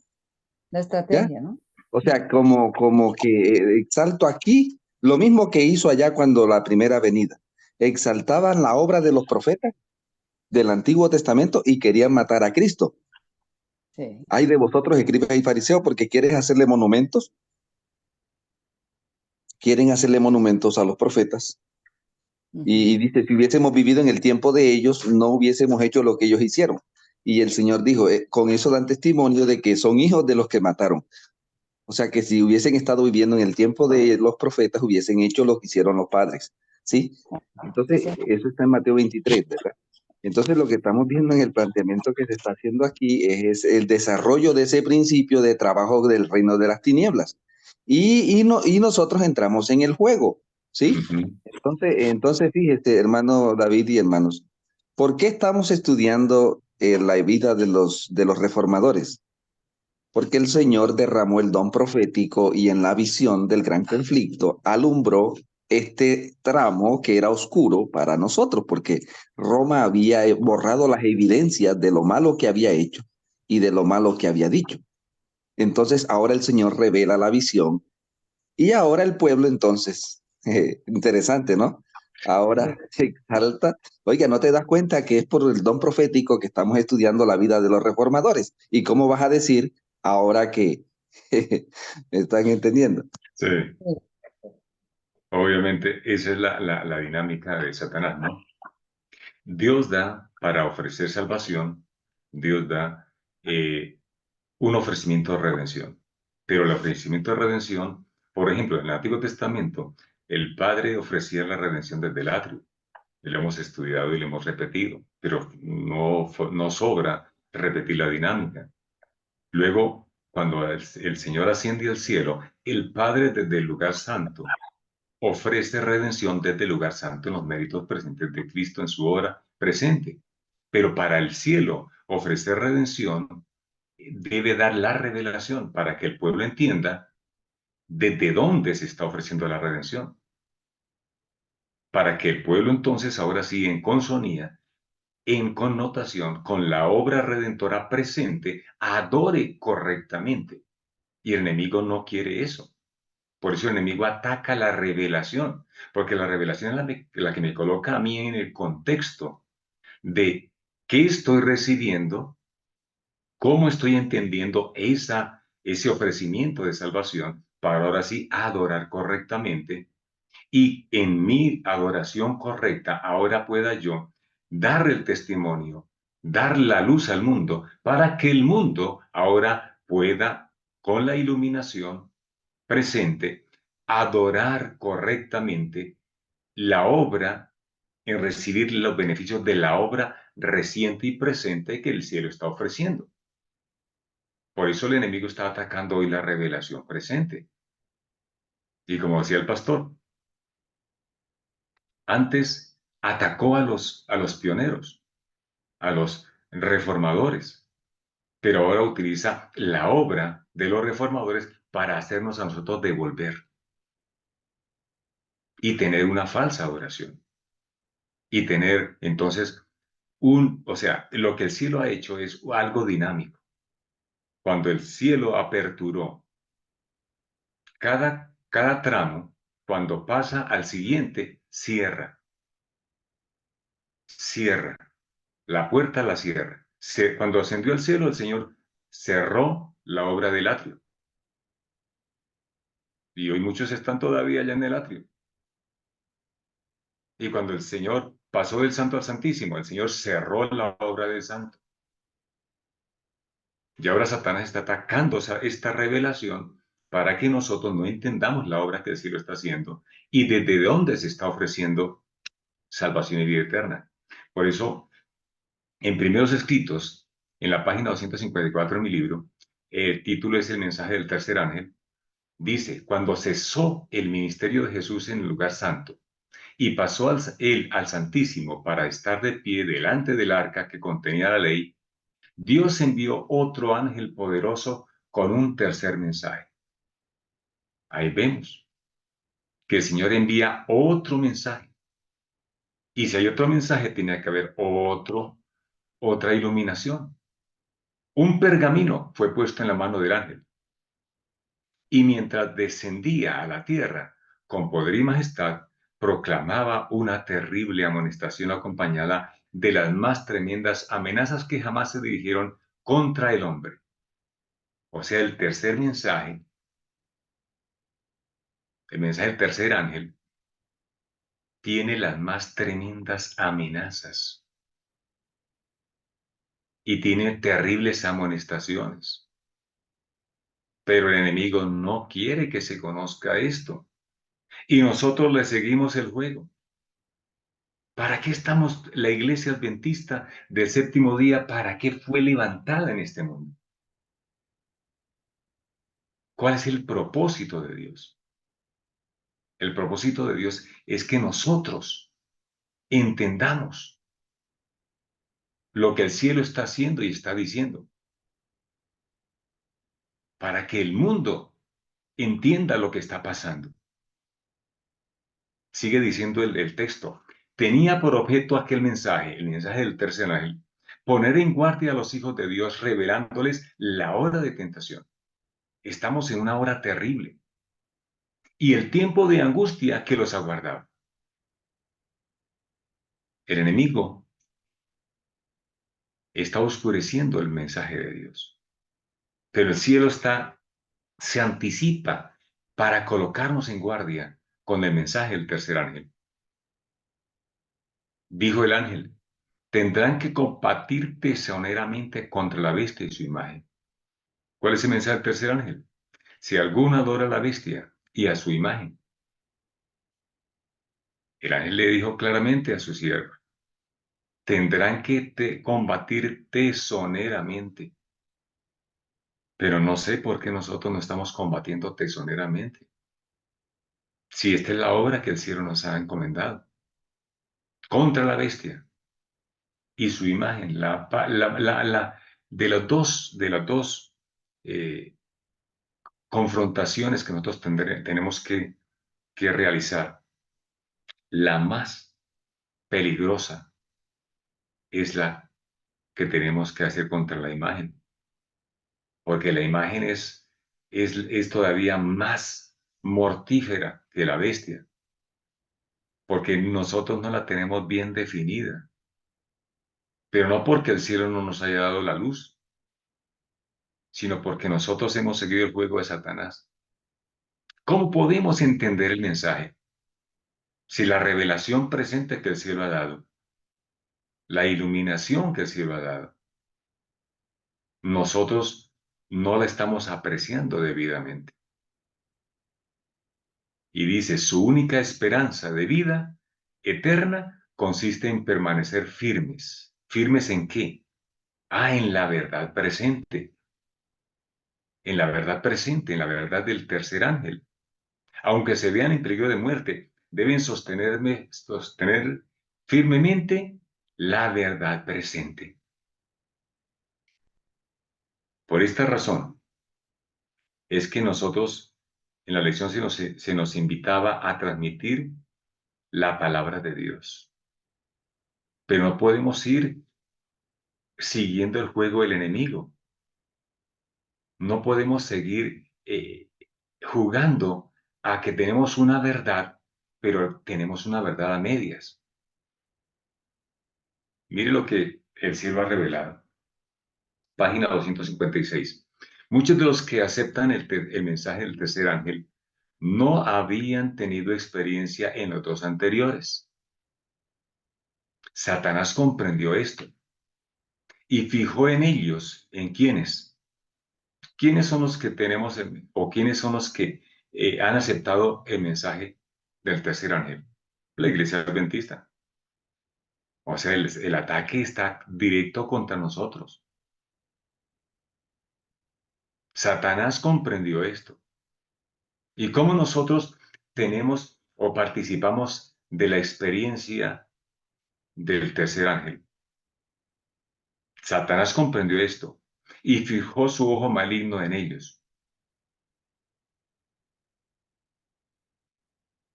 La ¿ya? estrategia, ¿no? O sea, como que exalto aquí lo mismo que hizo allá cuando la primera venida. Exaltaban la obra de los profetas del Antiguo Testamento y querían matar a Cristo. Sí. Hay de vosotros, escribas y fariseos, porque quieren hacerle monumentos a los profetas. Y Ujú. dice, si hubiésemos vivido en el tiempo de ellos, no hubiésemos hecho lo que ellos hicieron. Y el Señor dijo, con eso dan testimonio de que son hijos de los que mataron. O sea, que si hubiesen estado viviendo en el tiempo de los profetas, hubiesen hecho lo que hicieron los padres. ¿Sí? Sí, Entonces, sí. eso está en Mateo 23, ¿verdad? Entonces, lo que estamos viendo en el planteamiento que se está haciendo aquí es el desarrollo de ese principio de trabajo del reino de las tinieblas. Y nosotros entramos en el juego, ¿sí? Ujú. Entonces, fíjese, hermano David y hermanos, ¿por qué estamos estudiando la vida de los reformadores? Porque el Señor derramó el don profético y en la visión del gran conflicto alumbró este tramo que era oscuro para nosotros, porque Roma había borrado las evidencias de lo malo que había hecho y de lo malo que había dicho. Entonces ahora el Señor revela la visión y ahora el pueblo entonces, interesante, ¿no? Ahora se exalta. Oiga, ¿no te das cuenta que es por el don profético que estamos estudiando la vida de los reformadores? ¿Y cómo vas a decir ahora que me están entendiendo? Sí, Sí. obviamente esa es la dinámica de Satanás, ¿no? Dios da para ofrecer salvación, Dios da eh, un ofrecimiento de redención. Pero el ofrecimiento de redención, por ejemplo, en el Antiguo Testamento, el Padre ofrecía la redención desde el atrio. Lo hemos estudiado y lo hemos repetido, pero no sobra repetir la dinámica. Luego, cuando el Señor asciende al cielo, el Padre desde el lugar santo ofrece redención desde el lugar santo en los méritos presentes de Cristo en su obra presente. Pero para el cielo, ofrecer redención debe dar la revelación para que el pueblo entienda desde dónde se está ofreciendo la redención. Para que el pueblo entonces, ahora sí, en consonía, en connotación con la obra redentora presente, adore correctamente. Y el enemigo no quiere eso. Por eso el enemigo ataca la revelación, porque la revelación es la que me coloca a mí en el contexto de qué estoy recibiendo, cómo estoy entendiendo ese ofrecimiento de salvación para ahora sí adorar correctamente y en mi adoración correcta ahora pueda yo dar el testimonio, dar la luz al mundo para que el mundo ahora pueda, con la iluminación presente, adorar correctamente la obra, en recibir los beneficios de la obra reciente y presente que el cielo está ofreciendo. Por eso el enemigo está atacando hoy la revelación presente. Y como decía el pastor, antes atacó a los pioneros, a los reformadores, pero ahora utiliza la obra de los reformadores para hacernos a nosotros devolver y tener una falsa adoración. Y tener entonces o sea, lo que el cielo ha hecho es algo dinámico. Cuando el cielo aperturó cada tramo, cuando pasa al siguiente, cierra. Cierra. La puerta la cierra. Cuando ascendió al cielo, el Señor cerró la obra del atrio. Y hoy muchos están todavía allá en el atrio. Y cuando el Señor pasó del santo al santísimo, el Señor cerró la obra del santo. Y ahora Satanás está atacando esta revelación para que nosotros no entendamos la obra que el cielo está haciendo y desde dónde se está ofreciendo salvación y vida eterna. Por eso, en Primeros Escritos, en la página 254 de mi libro, el título es El mensaje del tercer ángel, dice, cuando cesó el ministerio de Jesús en el lugar santo y pasó él al Santísimo para estar de pie delante del arca que contenía la ley, Dios envió otro ángel poderoso con un tercer mensaje. Ahí vemos que el Señor envía otro mensaje. Y si hay otro mensaje, tiene que haber otra iluminación. Un pergamino fue puesto en la mano del ángel. Y mientras descendía a la tierra con poder y majestad, proclamaba una terrible amonestación acompañada de las más tremendas amenazas que jamás se dirigieron contra el hombre. O sea, el tercer mensaje, el mensaje del tercer ángel, tiene las más tremendas amenazas y tiene terribles amonestaciones. Pero el enemigo no quiere que se conozca esto y nosotros le seguimos el juego. ¿Para qué estamos la iglesia adventista del séptimo día? ¿Para qué fue levantada en este mundo? ¿Cuál es el propósito de Dios? El propósito de Dios es que nosotros entendamos lo que el cielo está haciendo y está diciendo, para que el mundo entienda lo que está pasando. Sigue diciendo el texto, tenía por objeto aquel mensaje, el mensaje del tercer ángel, poner en guardia a los hijos de Dios, revelándoles la hora de tentación. Estamos en una hora terrible y el tiempo de angustia que los aguardaba. El enemigo está oscureciendo el mensaje de Dios, pero el cielo se anticipa para colocarnos en guardia con el mensaje del tercer ángel. Dijo el ángel, tendrán que combatir tesoneramente contra la bestia y su imagen. ¿Cuál es el mensaje del tercer ángel? Si alguno adora a la bestia y a su imagen. El ángel le dijo claramente a su siervo, tendrán que combatir tesoneramente. Pero no sé por qué nosotros no estamos combatiendo tesoneramente. Si esta es la obra que el cielo nos ha encomendado. Contra la bestia y su imagen, de las dos confrontaciones que nosotros tenemos que realizar, la más peligrosa es la que tenemos que hacer contra la imagen, porque la imagen es todavía más mortífera que la bestia, porque nosotros no la tenemos bien definida, pero no porque el cielo no nos haya dado la luz, sino porque nosotros hemos seguido el juego de Satanás. ¿Cómo podemos entender el mensaje? Si la revelación presente que el cielo ha dado, la iluminación que el cielo ha dado, nosotros no la estamos apreciando debidamente. Y dice, su única esperanza de vida eterna consiste en permanecer firmes. ¿Firmes en qué? En la verdad presente. En la verdad presente, en la verdad del tercer ángel. Aunque se vean en peligro de muerte, deben sostener firmemente la verdad presente. Por esta razón, es que nosotros en la lección se nos invitaba a transmitir la palabra de Dios. Pero no podemos ir siguiendo el juego del enemigo. No podemos seguir jugando a que tenemos una verdad, pero tenemos una verdad a medias. Mire lo que el cielo ha revelado. Página 256. Muchos de los que aceptan el mensaje del tercer ángel no habían tenido experiencia en los dos anteriores. Satanás comprendió esto y fijó en ellos, ¿en quiénes? ¿Quiénes son los que tenemos o quiénes son los que han aceptado el mensaje del tercer ángel? La iglesia adventista. O sea, el ataque está directo contra nosotros. Satanás comprendió esto. ¿Y cómo nosotros tenemos o participamos de la experiencia del tercer ángel? Satanás comprendió esto y fijó su ojo maligno en ellos.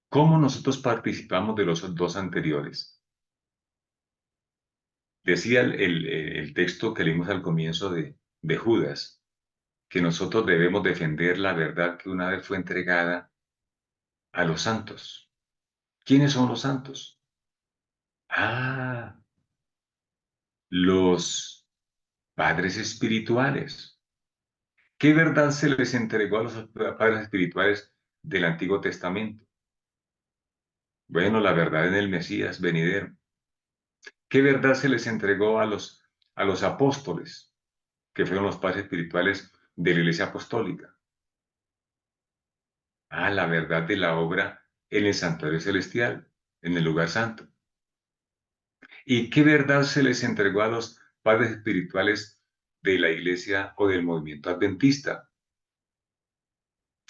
¿Cómo nosotros participamos de los dos anteriores? Decía el texto que leímos al comienzo de Judas, que nosotros debemos defender la verdad que una vez fue entregada a los santos. ¿Quiénes son los santos? Ah, los padres espirituales. ¿Qué verdad se les entregó a los padres espirituales del Antiguo Testamento? Bueno, la verdad en el Mesías venidero. ¿Qué verdad se les entregó a los apóstoles, que fueron los padres espirituales de la Iglesia Apostólica? Ah, la verdad de la obra en el santuario celestial, en el lugar santo. ¿Y qué verdad se les entregó a los padres espirituales de la Iglesia o del movimiento adventista?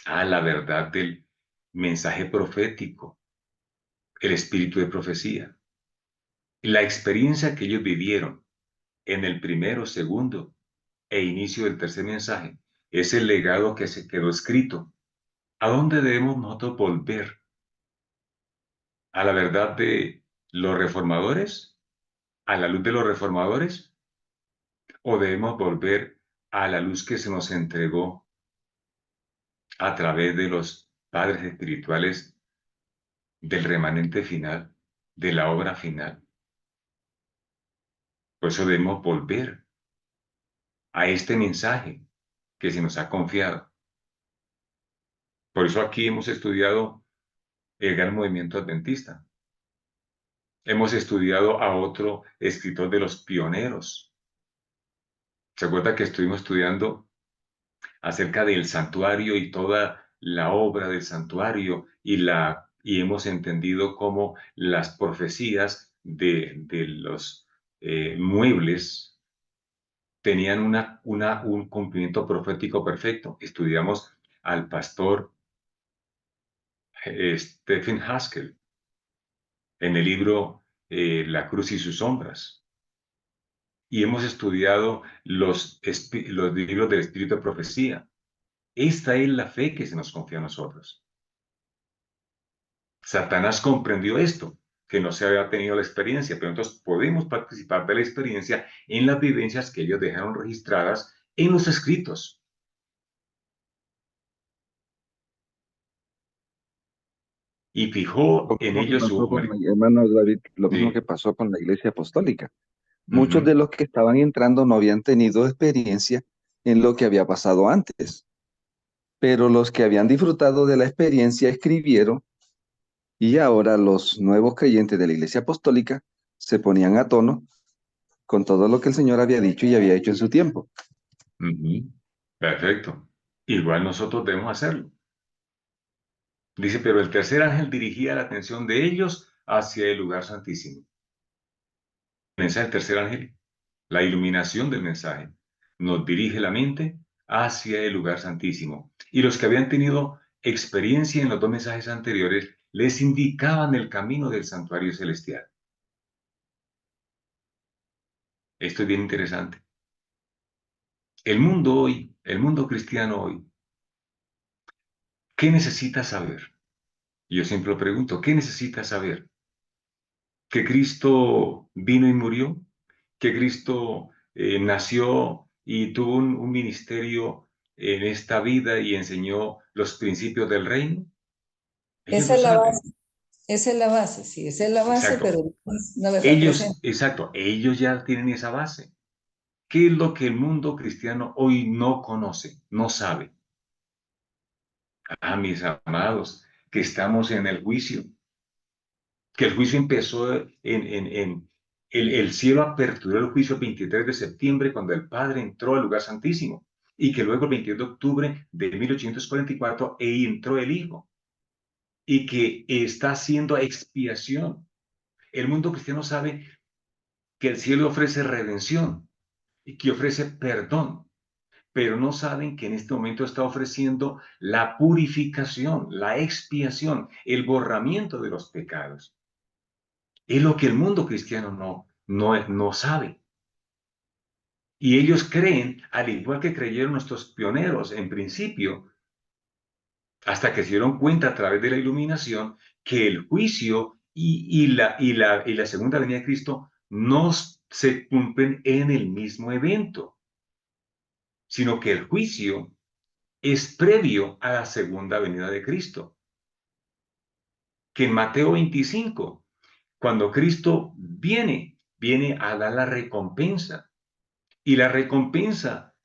Ah, la verdad del mensaje profético, el espíritu de profecía. La experiencia que ellos vivieron en el primero, segundo e inicio del tercer mensaje es el legado que se quedó escrito. ¿A dónde debemos nosotros volver? ¿A la verdad de los reformadores? ¿A la luz de los reformadores? ¿O debemos volver a la luz que se nos entregó a través de los padres espirituales del remanente final, de la obra final? Por eso debemos volver a este mensaje que se nos ha confiado. Por eso aquí hemos estudiado el gran movimiento adventista. Hemos estudiado a otro escritor de los pioneros. ¿Se acuerda que estuvimos estudiando acerca del santuario y toda la obra del santuario y hemos entendido cómo las profecías de los muebles tenían un cumplimiento profético perfecto? Estudiamos al pastor Stephen Haskell en el libro La cruz y sus sombras. Y hemos estudiado los libros del Espíritu de Profecía. Esta es la fe que se nos confía a nosotros. Satanás comprendió esto, que no se había tenido la experiencia, pero entonces podemos participar de la experiencia en las vivencias que ellos dejaron registradas en los escritos. Y fijó Lo en mismo que ellos su pasó ojo con, maligno. hermano David, lo mismo que Sí. pasó con la Iglesia Apostólica. Muchos de Ujú. los que estaban entrando no habían tenido experiencia en lo que había pasado antes, pero los que habían disfrutado de la experiencia escribieron y ahora los nuevos creyentes de la Iglesia Apostólica se ponían a tono con todo lo que el Señor había dicho y había hecho en su tiempo. Ujú. Perfecto. Igual nosotros debemos hacerlo. Dice, pero el tercer ángel dirigía la atención de ellos hacia el lugar santísimo. El mensaje del tercer ángel, la iluminación del mensaje, nos dirige la mente hacia el lugar santísimo. Y los que habían tenido experiencia en los dos mensajes anteriores les indicaban el camino del santuario celestial. Esto es bien interesante. El mundo hoy, el mundo cristiano hoy, ¿qué necesita saber? Yo siempre lo pregunto, ¿qué necesita saber? ¿Que Cristo vino y murió? ¿Que Cristo nació y tuvo un ministerio en esta vida y enseñó los principios del reino? Ellos Esa lo es la saben. base, esa es la base, sí, esa es la base, Exacto. pero una verdad presente. Exacto, ellos ya tienen esa base. ¿Qué es lo que el mundo cristiano hoy no conoce, no sabe? Ah, mis amados, que estamos en el juicio, que el juicio empezó el cielo aperturó el juicio el 23 de septiembre cuando el Padre entró al lugar santísimo y que luego el 22 de octubre de 1844 entró el Hijo y que está haciendo expiación. El mundo cristiano sabe que el cielo ofrece redención y que ofrece perdón, pero no saben que en este momento está ofreciendo la purificación, la expiación, el borramiento de los pecados. Es lo que el mundo cristiano no sabe. Y ellos creen, al igual que creyeron nuestros pioneros en principio, hasta que se dieron cuenta a través de la iluminación, que el juicio y la segunda venida de Cristo no se cumplen en el mismo evento, sino que el juicio es previo a la segunda venida de Cristo. Que en Mateo 25, cuando Cristo viene a dar la recompensa. Y la recompensa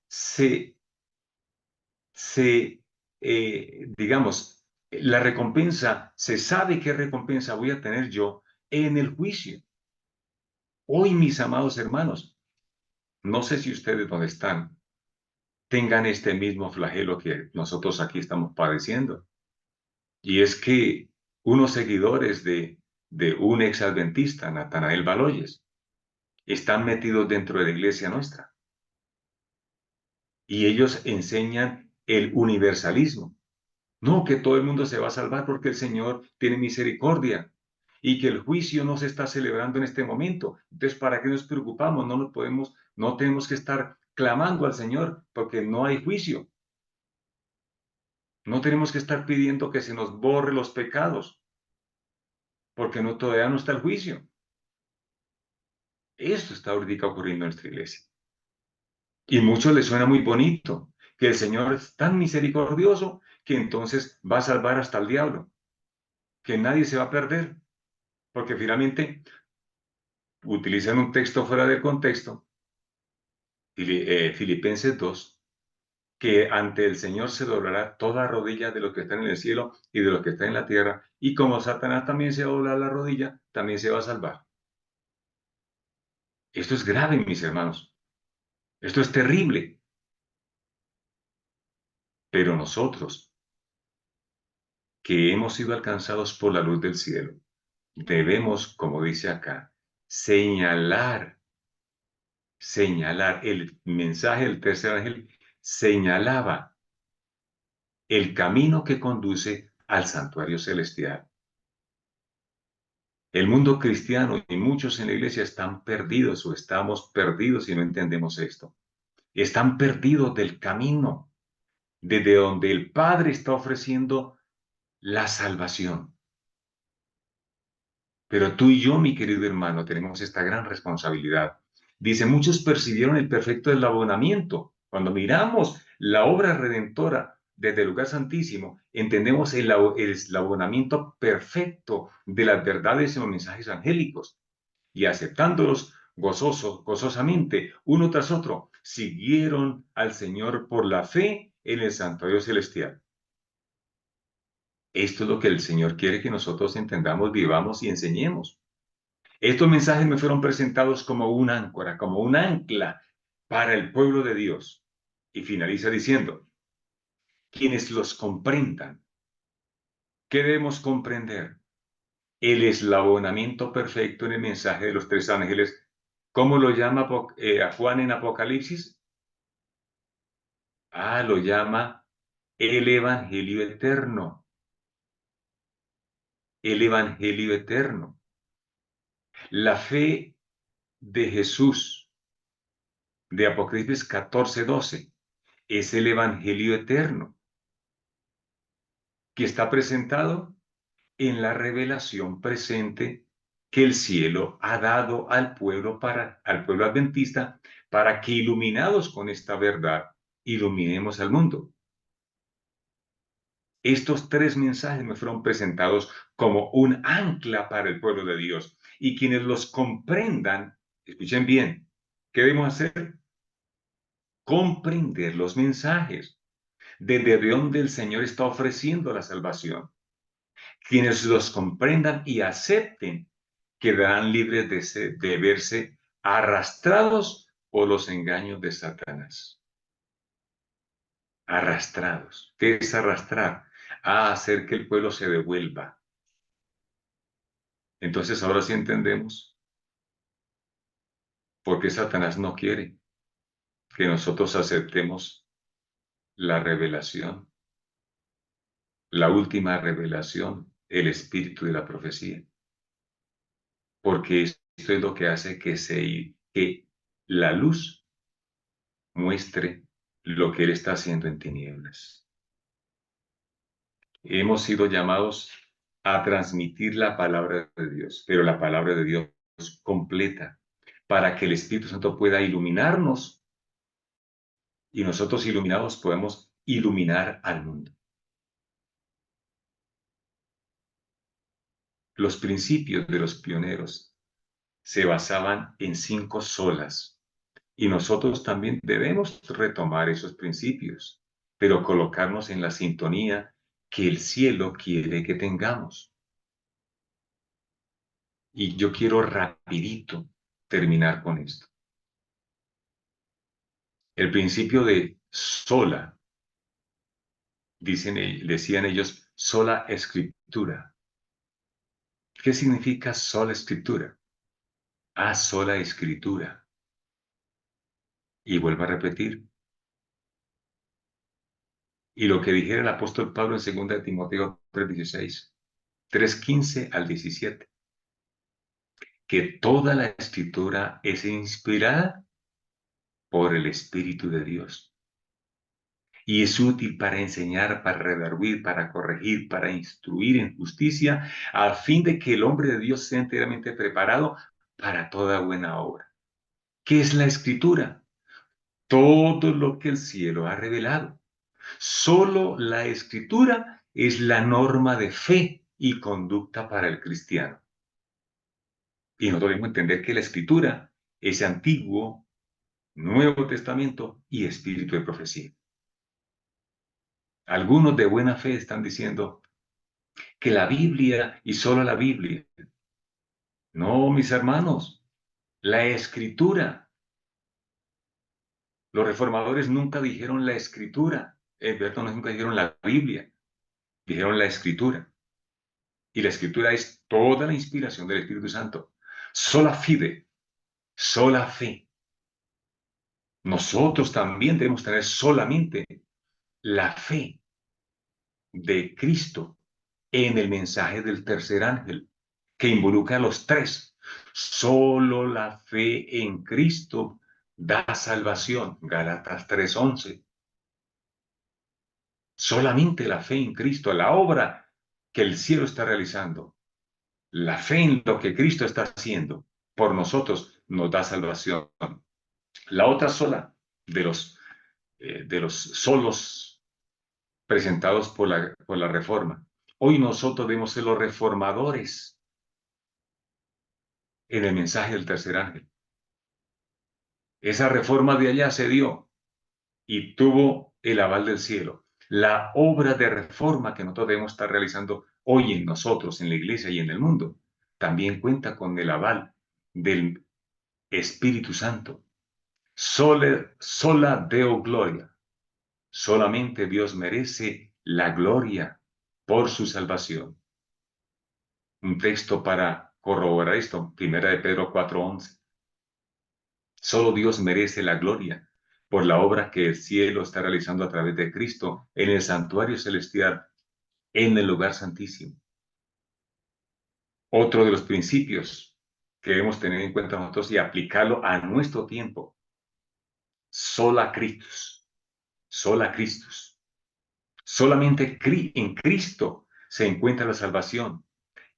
digamos, la recompensa, se sabe qué recompensa voy a tener yo en el juicio. Hoy, mis amados hermanos, no sé si ustedes donde están tengan este mismo flagelo que nosotros aquí estamos padeciendo. Y es que unos seguidores de un exadventista, Natanael Baloyes, están metidos dentro de la iglesia nuestra. Y ellos enseñan el universalismo. No, que todo el mundo se va a salvar porque el Señor tiene misericordia y que el juicio no se está celebrando en este momento. Entonces, ¿para qué nos preocupamos? No tenemos que estar clamando al Señor porque no hay juicio. No tenemos que estar pidiendo que se nos borre los pecados porque todavía no está el juicio. Esto está ahorita ocurriendo en nuestra iglesia. Y a muchos les suena muy bonito que el Señor es tan misericordioso que entonces va a salvar hasta el diablo, que nadie se va a perder, porque finalmente utilizan un texto fuera del contexto, Filipenses 2, que ante el Señor se doblará toda rodilla de los que están en el cielo y de los que están en la tierra, y como Satanás también se va a doblar la rodilla, también se va a salvar. Esto es grave, mis hermanos. Esto es terrible. Pero nosotros, que hemos sido alcanzados por la luz del cielo, debemos, como dice acá, señalar el mensaje del tercer ángel, señalaba el camino que conduce al santuario celestial. El mundo cristiano y muchos en la iglesia están perdidos o estamos perdidos si no entendemos esto. Están perdidos del camino desde donde el Padre está ofreciendo la salvación. Pero tú y yo, mi querido hermano, tenemos esta gran responsabilidad. Dice, muchos percibieron el perfecto eslabonamiento. Cuando miramos la obra redentora desde el lugar santísimo, entendemos el eslabonamiento perfecto de las verdades en los mensajes angélicos y aceptándolos gozosamente, uno tras otro, siguieron al Señor por la fe en el santuario celestial. Esto es lo que el Señor quiere que nosotros entendamos, vivamos y enseñemos. Estos mensajes me fueron presentados como un áncora, como un ancla para el pueblo de Dios. Y finaliza diciendo, quienes los comprendan, ¿qué debemos comprender? El eslabonamiento perfecto en el mensaje de los tres ángeles. ¿Cómo lo llama a Juan en Apocalipsis? Lo llama el Evangelio eterno. El Evangelio eterno. La fe de Jesús, de Apocalipsis 14:12, es el Evangelio eterno, que está presentado en la revelación presente que el cielo ha dado al pueblo adventista para que, iluminados con esta verdad, iluminemos al mundo. Estos tres mensajes me fueron presentados como un ancla para el pueblo de Dios. Y quienes los comprendan, escuchen bien, ¿qué debemos hacer? Comprender los mensajes, desde donde el Señor está ofreciendo la salvación. Quienes los comprendan y acepten quedarán libres de verse arrastrados por los engaños de Satanás. Arrastrados. ¿Qué es arrastrar? A hacer que el pueblo se devuelva. Entonces ahora sí entendemos por qué Satanás no quiere que nosotros aceptemos la revelación, la última revelación, el espíritu de la profecía. Porque esto es lo que hace que la luz muestre lo que Él está haciendo en tinieblas. Hemos sido llamados a transmitir la palabra de Dios, pero la palabra de Dios completa, para que el Espíritu Santo pueda iluminarnos y nosotros iluminados podemos iluminar al mundo. Los principios de los pioneros se basaban en 5 solas y nosotros también debemos retomar esos principios, pero colocarnos en la sintonía que el cielo quiere que tengamos. Y yo quiero rapidito terminar con esto. El principio de sola, decían ellos, sola escritura. ¿Qué significa sola escritura? Sola escritura. Y vuelvo a repetir. Y lo que dijera el apóstol Pablo en 2 Timoteo 3:16, 3:15 al 17, que toda la escritura es inspirada por el Espíritu de Dios y es útil para enseñar, para redarguir, para corregir, para instruir en justicia, a fin de que el hombre de Dios sea enteramente preparado para toda buena obra. ¿Qué es la escritura? Todo lo que el cielo ha revelado. Solo la escritura es la norma de fe y conducta para el cristiano. Y nosotros debemos entender que la escritura es Antiguo, Nuevo Testamento y Espíritu de profecía. Algunos de buena fe están diciendo que la Biblia y solo la Biblia. No, mis hermanos, la escritura. Los reformadores nunca dijeron la escritura. Nunca dijeron la Biblia. Dijeron la escritura. Y la escritura es toda la inspiración del Espíritu Santo. Sola fide, sola fe. Nosotros también debemos tener solamente la fe de Cristo en el mensaje del tercer ángel, que involucra a los tres. Solo la fe en Cristo da salvación. Gálatas 3:11. Solamente la fe en Cristo, la obra que el cielo está realizando, la fe en lo que Cristo está haciendo por nosotros nos da salvación. La otra sola de los solos presentados por la Reforma. Hoy nosotros debemos ser los reformadores en el mensaje del tercer ángel. Esa reforma de allá se dio y tuvo el aval del cielo. La obra de reforma que nosotros debemos estar realizando hoy en nosotros, en la iglesia y en el mundo, también cuenta con el aval del Espíritu Santo. Sola Deo Gloria. Solamente Dios merece la gloria por su salvación. Un texto para corroborar esto, 1 de Pedro 4:11. Solo Dios merece la gloria por la obra que el cielo está realizando a través de Cristo en el santuario celestial, en el lugar santísimo. Otro de los principios que debemos tener en cuenta nosotros y aplicarlo a nuestro tiempo. Sola Christus. Sola Christus. Solamente en Cristo se encuentra la salvación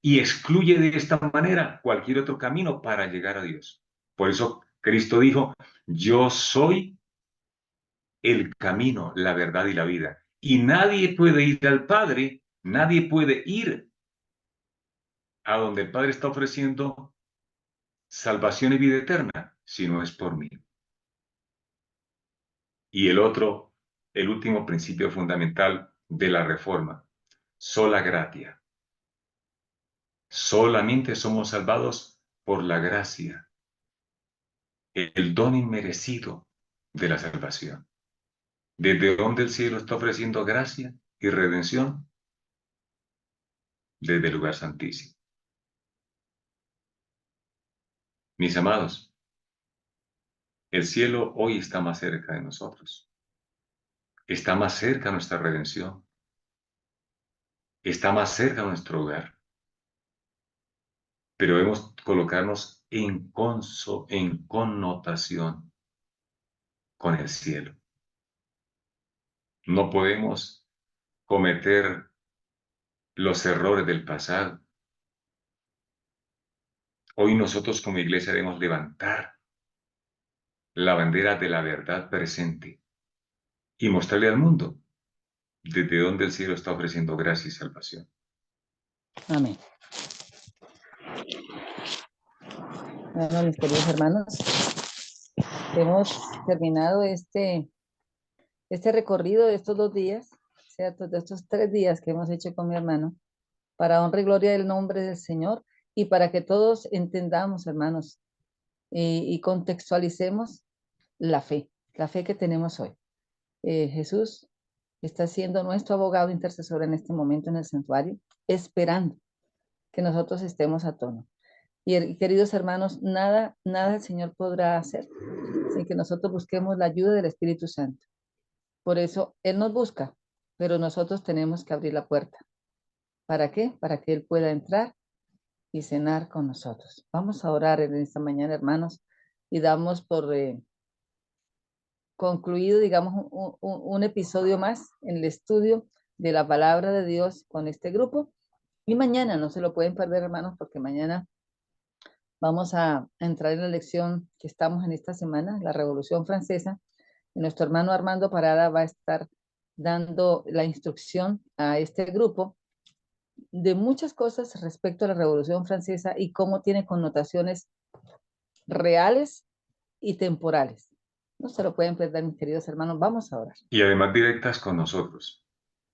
y excluye de esta manera cualquier otro camino para llegar a Dios. Por eso Cristo dijo, yo soy el camino, la verdad y la vida. Y nadie puede ir al Padre, nadie puede ir a donde el Padre está ofreciendo salvación y vida eterna, si no es por mí. Y el último principio fundamental de la Reforma, sola gratia. Solamente somos salvados por la gracia, el don inmerecido de la salvación. ¿Desde dónde el cielo está ofreciendo gracia y redención? Desde el lugar santísimo. Mis amados, el cielo hoy está más cerca de nosotros. Está más cerca nuestra redención. Está más cerca nuestro hogar. Pero debemos colocarnos en connotación con el cielo. No podemos cometer los errores del pasado. Hoy nosotros como iglesia debemos levantar la bandera de la verdad presente y mostrarle al mundo desde donde el cielo está ofreciendo gracia y salvación. Amén. Bueno, mis queridos hermanos, hemos terminado este recorrido de estos 2 días, ¿cierto? De estos 3 días que hemos hecho con mi hermano, para honra y gloria del nombre del Señor y para que todos entendamos, hermanos, y contextualicemos la fe que tenemos hoy. Jesús está siendo nuestro abogado intercesor en este momento en el santuario, esperando que nosotros estemos a tono. Y queridos hermanos, nada el Señor podrá hacer sin que nosotros busquemos la ayuda del Espíritu Santo. Por eso Él nos busca, pero nosotros tenemos que abrir la puerta. ¿Para qué? Para que Él pueda entrar y cenar con nosotros. Vamos a orar en esta mañana, hermanos, y damos por concluido, digamos, un episodio más en el estudio de la palabra de Dios con este grupo. Y mañana, no se lo pueden perder, hermanos, porque mañana vamos a entrar en la lección que estamos en esta semana, la Revolución Francesa. Y nuestro hermano Armando Parada va a estar dando la instrucción a este grupo de muchas cosas respecto a la Revolución Francesa y cómo tiene connotaciones reales y temporales. No se lo pueden perder, mis queridos hermanos. Vamos a orar. Y además directas con nosotros.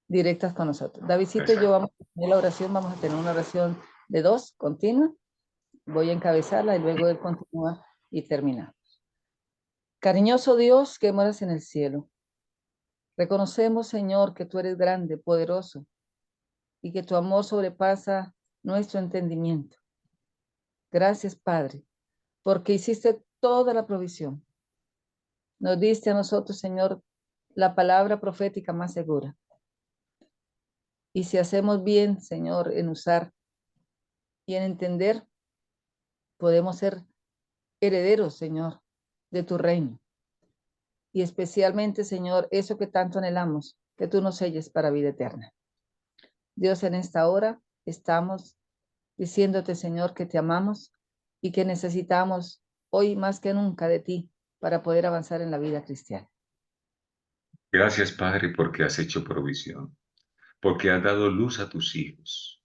Directas con nosotros. Davidcito y yo vamos a tener la oración, vamos a tener una oración de 2 continua. Voy a encabezarla y luego él continúa y terminamos. Cariñoso Dios que moras en el cielo, reconocemos, Señor, que tú eres grande, poderoso y que tu amor sobrepasa nuestro entendimiento. Gracias, Padre, porque hiciste toda la provisión. Nos diste a nosotros, Señor, la palabra profética más segura. Y si hacemos bien, Señor, en usar y en entender, podemos ser herederos, Señor, de tu reino. Y especialmente, Señor, eso que tanto anhelamos, que tú nos selles para vida eterna. Dios, en esta hora estamos diciéndote, Señor, que te amamos y que necesitamos hoy más que nunca de ti para poder avanzar en la vida cristiana. Gracias, Padre, porque has hecho provisión, porque has dado luz a tus hijos.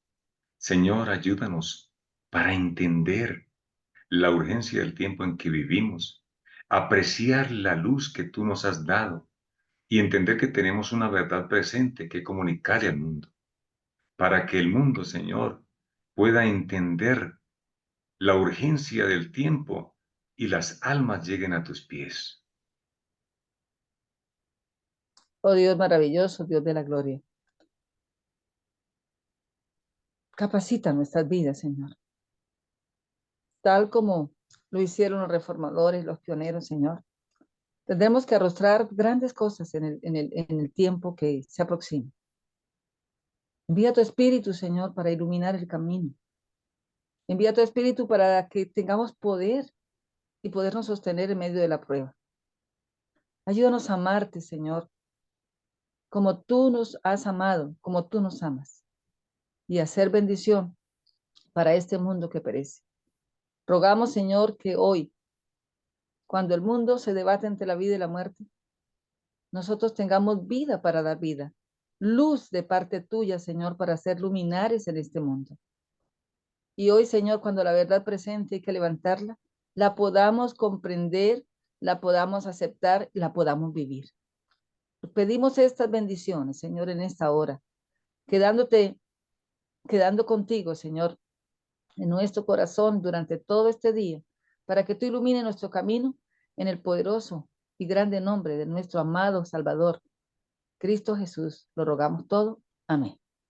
Señor, ayúdanos para entender la urgencia del tiempo en que vivimos, apreciar la luz que tú nos has dado y entender que tenemos una verdad presente que comunicarle al mundo, para que el mundo, Señor, pueda entender la urgencia del tiempo y las almas lleguen a tus pies. Oh Dios maravilloso, Dios de la gloria. Capacita nuestras vidas, Señor. Tal como lo hicieron los reformadores, los pioneros, Señor. Tendremos que arrostrar grandes cosas en el tiempo que se aproxima. Envía tu Espíritu, Señor, para iluminar el camino. Envía tu Espíritu para que tengamos poder y podernos sostener en medio de la prueba. Ayúdanos a amarte, Señor, como tú nos has amado, como tú nos amas, y hacer bendición para este mundo que perece. Rogamos, Señor, que hoy, cuando el mundo se debate entre la vida y la muerte, nosotros tengamos vida para dar vida, luz de parte tuya, Señor, para ser luminares en este mundo. Y hoy, Señor, cuando la verdad presente hay que levantarla, la podamos comprender, la podamos aceptar, la podamos vivir. Pedimos estas bendiciones, Señor, en esta hora, quedando contigo, Señor, en nuestro corazón durante todo este día, para que tú ilumines nuestro camino en el poderoso y grande nombre de nuestro amado Salvador, Cristo Jesús. Lo rogamos todo. Amén.